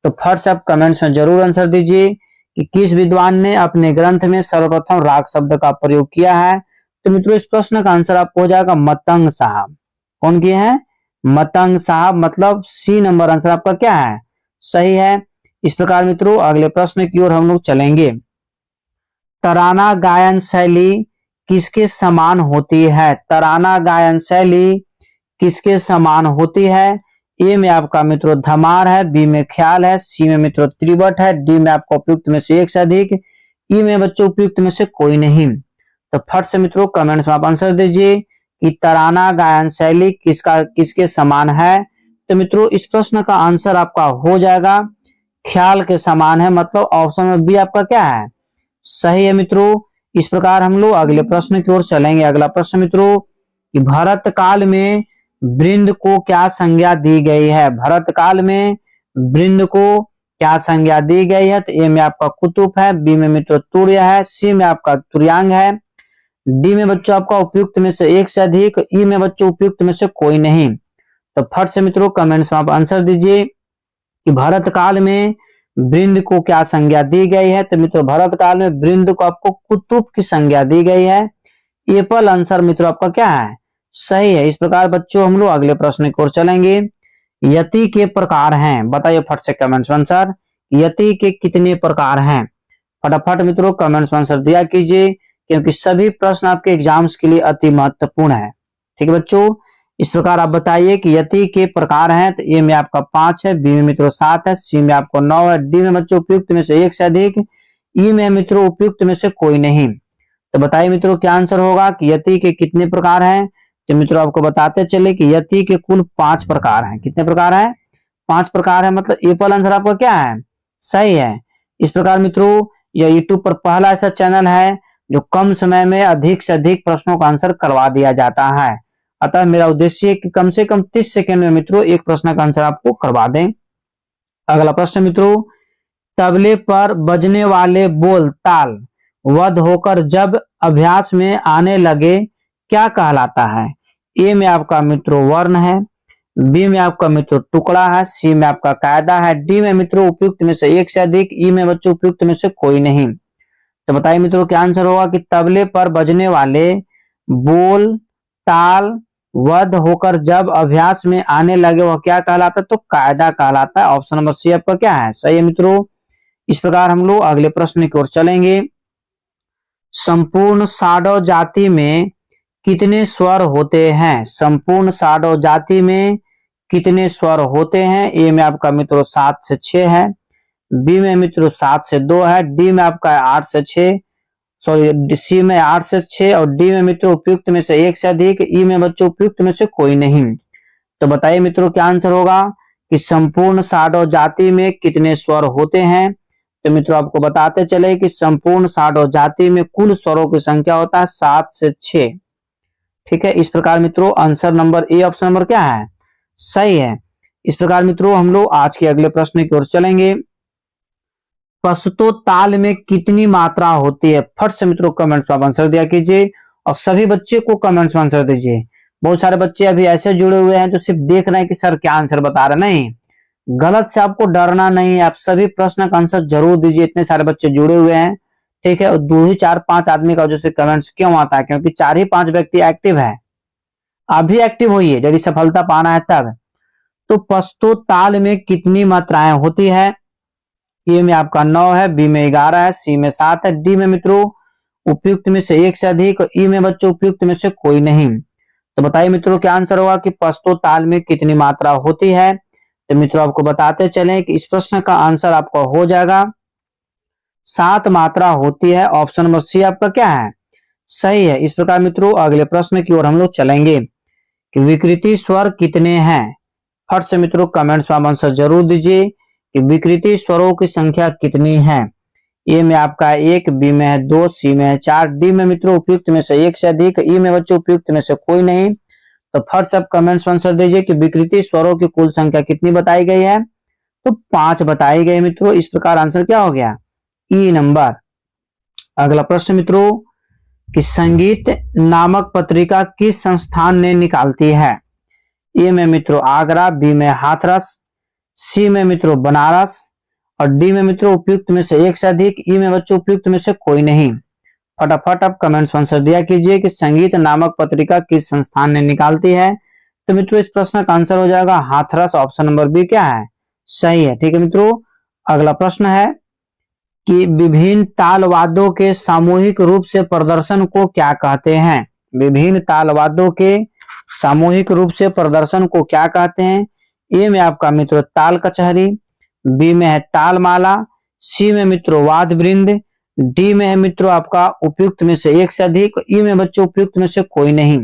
तो फर्स्ट आप कमेंट्स में जरूर आंसर दीजिए कि किस विद्वान ने अपने ग्रंथ में सर्वप्रथम राग शब्द का प्रयोग किया है। तो मित्रों इस प्रश्न का आंसर आपको हो जाएगा मतंग साहब। कौन किए हैं? मतंग साहब। मतलब सी नंबर आंसर आपका क्या है? सही है। इस प्रकार मित्रों अगले प्रश्न की ओर हम लोग चलेंगे। तराना गायन शैली किसके समान होती है? तराना गायन शैली किसके समान होती है? ए में आपका मित्रों धमार है, बी में ख्याल है, सी में मित्रों त्रिवट है, डी में आपका उपयुक्त में से एक से अधिक, ई में बच्चों उपयुक्त में से कोई नहीं। तो फट से मित्रों कमेंट्स में आप आंसर दीजिए कि तराना गायन शैली किसके समान है। तो मित्रों इस प्रश्न का आंसर आपका हो जाएगा ख्याल के समान है। मतलब ऑप्शन में बी आपका क्या है? सही है मित्रों। इस प्रकार हम लोग अगले प्रश्न की ओर चलेंगे। अगला प्रश्न मित्रों कि भरत काल में वृंद को क्या संज्ञा दी गई है? भरत काल में वृंद को क्या संज्ञा दी गई है? तो ए में आपका कुतुब है, बी में मित्रों तुर्य है, सी में आपका तुर्यांग है, डी में बच्चों आपका उपयुक्त में से एक से अधिक, ई में बच्चों उपयुक्त में से कोई नहीं। तो फट से मित्रों कमेंट्स में आप आंसर दीजिए कि भरत काल में वृंद को क्या संज्ञा दी गई है। तो मित्रों भरत काल में वृंद को आपको कुतुब की संज्ञा दी गई है। एपल आंसर मित्रों आपका क्या है? सही है। इस प्रकार बच्चों हम लोग अगले प्रश्न की ओर चलेंगे। यति के प्रकार हैं, बताइए फट से कमेंट्स में आंसर। यति के कितने प्रकार हैं? फटाफट मित्रों कमेंट्स में आंसर दिया कीजिए क्योंकि सभी प्रश्न आपके एग्जाम्स के लिए अति महत्वपूर्ण है। ठीक है बच्चों, इस प्रकार आप बताइए कि यति के प्रकार हैं। तो ए में आपका 5 है, बी में मित्रों 7 है, सी में आपको 9 है, डी में बच्चों उपयुक्त में से एक से अधिक, ई में मित्रों उपयुक्त में से कोई नहीं। तो बताइए मित्रों क्या आंसर होगा कि यति के कितने प्रकार हैं। तो मित्रों आपको बताते चले कि यति के कुल 5 प्रकार हैं। कितने प्रकार हैं? 5 प्रकार है, मतलब ए पर आंसर आपका क्या है? सही है। इस प्रकार मित्रों यह यूट्यूब पर पहला ऐसा चैनल है जो कम समय में अधिक से अधिक प्रश्नों का आंसर करवा दिया जाता है। अतः मेरा उद्देश्य है कि कम से कम 30 सेकंड में मित्रों एक प्रश्न का आंसर आपको करवा दें। अगला प्रश्न मित्रों, तबले पर बजने वाले बोल ताल वध होकर जब अभ्यास में आने लगे क्या कहलाता है? ए में आपका मित्रों वर्ण है, बी में आपका मित्रों टुकड़ा है, सी में आपका कायदा है, डी में मित्रों उपयुक्त में से एक से अधिक, ई में बच्चों उपयुक्त में से कोई नहीं। तो बताइए मित्रों क्या आंसर होगा कि तबले पर बजने वाले बोल ताल वध होकर जब अभ्यास में आने लगे वह क्या कहलाता है? तो कायदा कहलाता है। ऑप्शन नंबर सी आपका क्या है? सही है मित्रों। इस प्रकार हम लोग अगले प्रश्न की ओर चलेंगे। संपूर्ण साडव जाति में कितने स्वर होते हैं? संपूर्ण साडव जाति में कितने स्वर होते हैं? ए में आपका मित्रों 7 से 6 है, बी में मित्रों 7 से 2 है, डी में आपका 8 से 6, सॉरी सी में 8 से 6 और डी में मित्रों उपयुक्त में से एक से अधिक, ई में बच्चों उपयुक्त में से कोई नहीं। तो बताइए मित्रों क्या आंसर होगा कि संपूर्ण साडव जाति में कितने स्वर होते हैं? तो मित्रों आपको बताते चले कि संपूर्ण साडव जाति में कुल स्वरों की संख्या होता है 7 से 6। ठीक है। इस प्रकार मित्रों answer number A option number क्या है? सही है। इस प्रकार मित्रों हम लोग आज के अगले प्रश्न की ओर चलेंगे। पश्तो ताल में कितनी मात्रा होती है? फट से मित्रों कमेंट्स में आंसर दिया कीजिए और सभी बच्चे को कमेंट्स में आंसर दीजिए। बहुत सारे बच्चे अभी ऐसे जुड़े हुए हैं जो सिर्फ देख रहे हैं कि सर क्या आंसर बता रहे। नहीं, गलत से आपको डरना नहीं है, आप सभी प्रश्न का आंसर जरूर दीजिए। इतने सारे बच्चे जुड़े हुए हैं, ठीक है। और 2 ही 4-5 आदमी का वजह से कमेंट्स क्यों आता है? क्योंकि 4 ही 5 व्यक्ति एक्टिव है। आप भी एक्टिव होइए यदि सफलता पाना है तब। तो पश्तो ताल में कितनी मात्राएं होती है? ए में आपका 9 है, बी में 11 है, सी में 7 है, डी में मित्रों उपयुक्त में से एक से अधिक, ई में बच्चों उपयुक्त में से कोई नहीं। तो बताइए मित्रों क्या आंसर होगा कि पश्तो ताल में कितनी मात्रा होती है? तो मित्रों आपको बताते चलें कि इस प्रश्न का आंसर आपका हो जाएगा 7 मात्रा होती है। ऑप्शन नंबर सी आपका क्या है? सही है। इस प्रकार मित्रों अगले प्रश्न की ओर हम लोग चलेंगे कि विकृति स्वर कितने हैं? फट से मित्रों कमेंट्स में आप आंसर जरूर दीजिए कि विकृति स्वरों की संख्या कितनी है। ए में आपका 1, बी में है 2, सी में है 4, डी में मित्रों उपयुक्त में से एक से अधिक, ई में बच्चों उपयुक्त में से कोई नहीं। तो फट से आप कमेंट्स में आंसर दीजिए कि विकृति स्वरों की कुल संख्या कितनी बताई गई है? तो 5 बताई गई मित्रों। इस प्रकार आंसर क्या हो गया? ई नंबर। अगला प्रश्न मित्रों कि संगीत नामक पत्रिका किस संस्थान ने निकालती है? ए में मित्रों आगरा, बी में हाथरस, सी में मित्रों बनारस और डी में मित्रों उपयुक्त में से एक से अधिक, ई में बच्चों उपयुक्त में से कोई नहीं। फटाफट आप कमेंट्स में आंसर दिया कीजिए कि संगीत नामक पत्रिका किस संस्थान ने निकालती है। तो मित्रों इस प्रश्न का आंसर हो जाएगा हाथरस। ऑप्शन नंबर बी क्या है? सही है। ठीक है मित्रों अगला प्रश्न है कि विभिन्न ताल वाद्यों के सामूहिक रूप से प्रदर्शन को क्या कहते हैं? विभिन्न ताल वाद्यों के सामूहिक रूप से प्रदर्शन को क्या कहते हैं? ए में आपका मित्रों ताल कचहरी, बी में है ताल माला, सी में मित्रों वाद वृंद, डी में है मित्रों आपका उपयुक्त में से एक से अधिक, ई में बच्चों उपयुक्त में से कोई नहीं।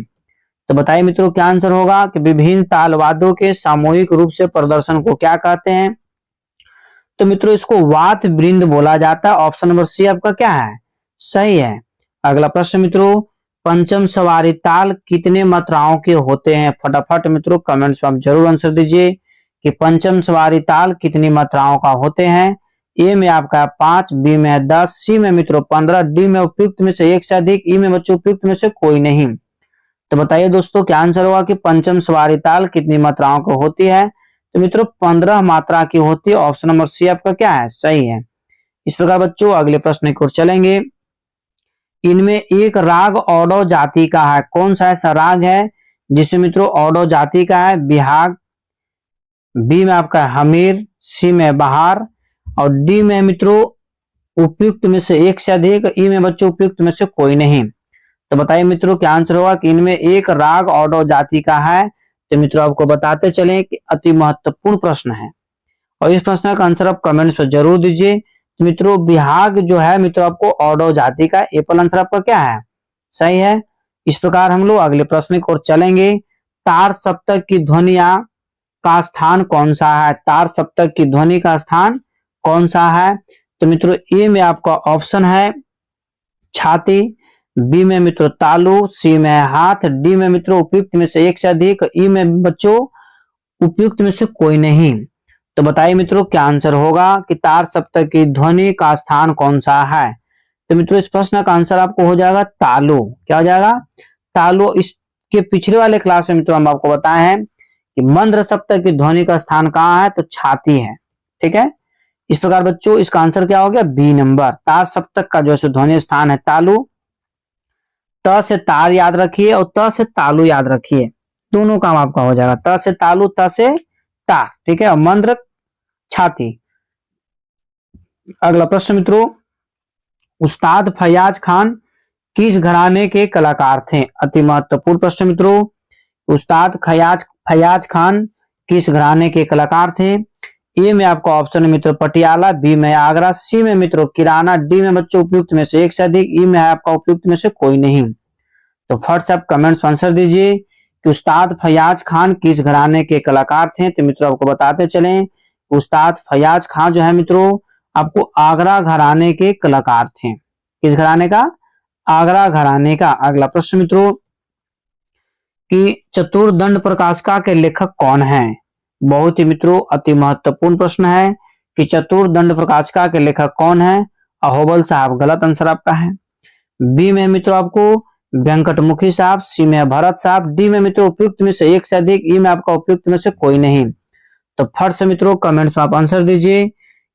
तो बताइए मित्रों क्या आंसर होगा कि विभिन्न ताल वाद्यों के सामूहिक रूप से प्रदर्शन को क्या कहते हैं? तो मित्रों इसको वाद वृंद बोला जाता है। ऑप्शन नंबर सी आपका क्या है? सही है। अगला प्रश्न मित्रों पंचम सवारी ताल कितने मात्राओं के होते हैं? फटाफट मित्रों कमेंट्स में आप जरूर आंसर दीजिए कि पंचम सवारी ताल कितनी मात्राओं का होते हैं। ए में आपका 5, बी में 10, सी में मित्रों 15, डी में उपयुक्त में से एक से अधिक, ई में बच्चों उपयुक्त में से कोई नहीं। तो बताइए दोस्तों क्या आंसर होगा कि पंचम सवारी ताल कितनी मात्राओं की होती है? तो मित्रों 15 मात्रा की होती है। ऑप्शन नंबर सी आपका क्या है? सही है। इस प्रकार बच्चों अगले प्रश्न की ओर चलेंगे। इनमें एक राग औडव जाति का है। कौन सा ऐसा राग है जिसमें मित्रों औडव जाति का है? बिहाग, बी में आपका हमीर, सी में बहार और डी में मित्रों उपयुक्त में से एक से अधिक, ई में बच्चों उपयुक्त में से कोई नहीं। तो बताइए मित्रों क्या आंसर होगा कि इनमें एक राग औडव जाति का है तो मित्रों आपको बताते चलें कि अति महत्वपूर्ण प्रश्न है और इस प्रश्न का आंसर आप कमेंट्स पर जरूर दीजिए। तो मित्रों विभाग जो है मित्रों आपको ऑडो जाति का एपल आंसर आपका क्या है, सही है। इस प्रकार हम लोग अगले प्रश्न की ओर चलेंगे। तार सप्तक की ध्वनिया का स्थान कौन सा है, तार सप्तक की ध्वनि का स्थान कौन सा है। तो मित्रों ए में आपका ऑप्शन है छाती, बी में मित्रों तालु, सी में हाथ, डी में मित्रों उपयुक्त में से एक से अधिक, ई में बच्चों उपयुक्त में से कोई नहीं। तो बताइए मित्रों क्या आंसर होगा कि तार सप्तक की ध्वनि का स्थान कौन सा है। तो मित्रों इस प्रश्न का आंसर आपको हो जाएगा तालु। क्या हो जाएगा, तालु। इसके पिछले वाले क्लास में मित्रों हम आपको बताए हैं कि मंद्र सप्तक की ध्वनि का स्थान कहाँ है, तो छाती है, ठीक है। इस प्रकार बच्चों इसका आंसर क्या हो गया, बी नंबर। तार सप्तक का जो है ध्वनि स्थान है तालु। त से तार याद रखिए और त से तालु याद रखिए, दोनों काम आपका हो जाएगा। त से तालु, त से तार, ठीक है। और मंद्र छाती। अगला प्रश्न मित्रों, उस्ताद फैयाज खान किस घराने के कलाकार थे। अति महत्वपूर्ण प्रश्न मित्रों, उस्ताद फैयाज खान किस घराने के कलाकार थे। ए में आपका ऑप्शन है मित्रों पटियाला, बी में आगरा, सी में मित्रों किराना, डी में बच्चों उपयुक्त में से एक से अधिक, ई में आपका उपयुक्त में से कोई नहीं। तो फर्स्ट आप कमेंट्स आंसर दीजिए कि उस्ताद फैयाज खान किस घराने के कलाकार थे। तो मित्रों आपको बताते चलें, उस्ताद फैयाज खान जो है मित्रों आपको आगरा घराने के कलाकार थे। किस घराने का, आगरा घराने का। अगला प्रश्न मित्रों कि चतुर्दंड प्रकाशिका के लेखक कौन है। बहुत ही मित्रों अति महत्वपूर्ण प्रश्न है कि चतुर्दंड प्रकाशिका के लेखक कौन है। अहोबल साहब, गलत आंसर आपका है। बी में मित्रों आपको वेंकटमुखी साहब, सी में भरत साहब, डी में मित्रों उपयुक्त में से एक से अधिक, ई में आपका उपयुक्त में से कोई नहीं। तो फर्स्ट से मित्रों कमेंट्स में आप आंसर दीजिए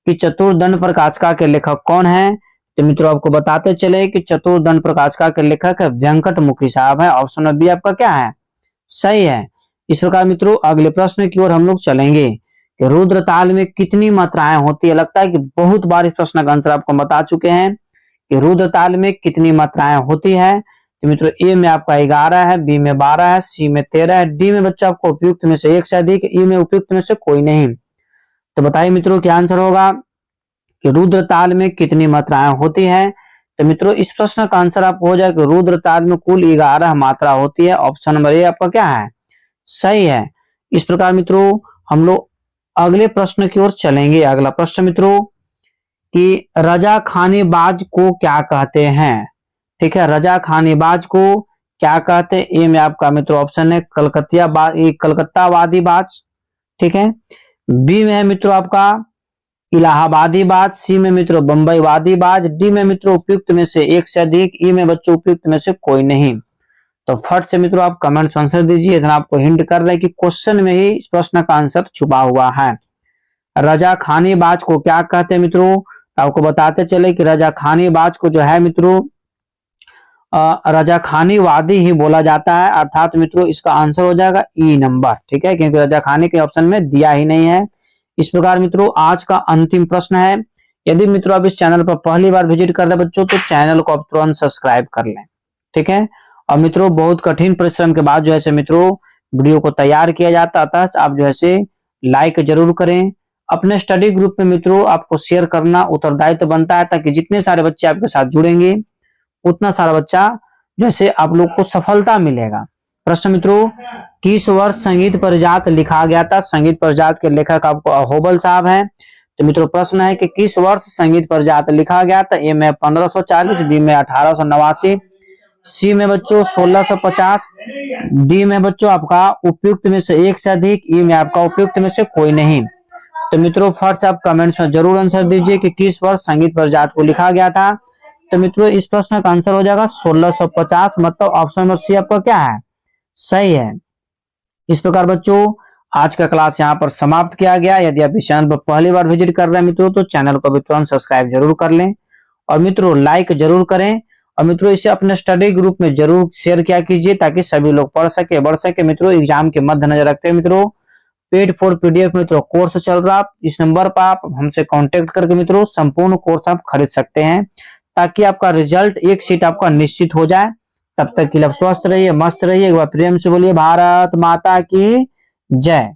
कि चतुर्दंड प्रकाशिका के लेखक कौन है। तो मित्रों आपको बताते चले कि चतुर्दंड प्रकाशिका के लेखक वेंकटमुखी साहब है। ऑप्शन बी आपका क्या है, सही है। इस प्रकार मित्रों अगले प्रश्न की ओर हम लोग चलेंगे कि रुद्र ताल में कितनी मात्राएं होती है। लगता है कि बहुत बार इस प्रश्न का आंसर आपको बता चुके हैं कि रुद्र ताल में कितनी मात्राएं होती है। तो मित्रों ए में आपका 11 है, बी में 12 है, सी में 13 है, डी में बच्चों आपको उपयुक्त में से एक से अधिक, ई में उपयुक्त में से कोई नहीं। तो बताइए मित्रों क्या आंसर होगा कि रुद्र ताल में कितनी मात्राएं होती है। तो मित्रों इस प्रश्न का आंसर आपको हो जाए कि रुद्र ताल में कुल 11 मात्रा होती है। ऑप्शन नंबर ए आपका क्या है, सही है। इस प्रकार मित्रों हम लोग अगले प्रश्न की ओर चलेंगे। अगला प्रश्न मित्रों कि रजा खानेबाज को क्या कहते हैं, ठीक है। रजा खानेबाज को क्या कहते हैं। ए में आपका मित्रों ऑप्शन है कलकत्तावादी बाज, ठीक है। बी में है मित्रों आपका इलाहाबादी बाज, सी में मित्रों बंबईवादी बाज, डी में मित्रों उपयुक्त में से एक से अधिक, ई में बच्चों उपयुक्त में से कोई नहीं। तो फट से मित्रों आप कमेंट्स आंसर दीजिए। इतना आपको हिंट कर रहे हैं कि क्वेश्चन में ही इस प्रश्न का आंसर छुपा हुआ है। रजा खानेबाज को क्या कहते हैं मित्रों, आपको बताते चले कि रजा खानेबाज को जो है मित्रों रजा खानीवादी ही बोला जाता है। अर्थात मित्रों इसका आंसर हो जाएगा ई नंबर, ठीक है, क्योंकि रजा खानी के ऑप्शन में दिया ही नहीं है। इस प्रकार मित्रों आज का अंतिम प्रश्न है। यदि मित्रों आप इस चैनल पर पहली बार विजिट कर रहे बच्चों तो चैनल को आप तुरंत सब्सक्राइब कर लें, ठीक है। और मित्रों बहुत कठिन परिश्रम के बाद जो है मित्रों वीडियो को तैयार किया जाता है। आप जो है लाइक जरूर करें। अपने स्टडी ग्रुप में मित्रों आपको शेयर करना उत्तरदायित्व बनता है, ताकि जितने सारे बच्चे आपके साथ जुड़ेंगे उतना सारा बच्चा जैसे आप लोग को सफलता मिलेगा। प्रश्न मित्रों किस वर्ष संगीत परिजात लिखा गया था। संगीत परिजात के लेखक आपको अहोबल साहब हैं। तो मित्रों प्रश्न है कि किस वर्ष संगीत परिजात लिखा गया था। ए में 1540, बी में 1889, सी में बच्चों 1650, डी में बच्चों आपका उपयुक्त में से एक से अधिक, ई में आपका उपयुक्त में से कोई नहीं। तो मित्रों फर्स्ट आप कमेंट्स में जरूर आंसर दीजिए कि किस वर्ष संगीत परिजात को लिखा गया था। तो मित्रों इस प्रश्न का आंसर हो जाएगा 1650, मतलब ऑप्शन नंबर सी आपका क्या है, सही है। इस प्रकार बच्चों आज का क्लास यहाँ पर समाप्त किया गया। यदि आप इस चैनल पर पहली बार विजिट कर रहे हैं मित्रों तो चैनल को भी तुरंत सब्सक्राइब जरूर कर लें और मित्रों लाइक जरूर करें। और मित्रों इसे अपने स्टडी ग्रुप में जरूर शेयर किया कीजिए, ताकि सभी लोग पढ़ सके बढ़ सके। मित्रों एग्जाम के मद्देनजर रखते हैं मित्रों पेड फॉर पीडीएफ मित्रों कोर्स चल रहा है। इस नंबर पर आप हमसे कांटेक्ट करके मित्रों संपूर्ण कोर्स आप खरीद सकते हैं, ताकि आपका रिजल्ट एक सीट आपका निश्चित हो जाए। तब तक के लिए आप स्वस्थ रहिए, मस्त रहिए। एक बार प्रेम से बोलिए भारत माता की जय।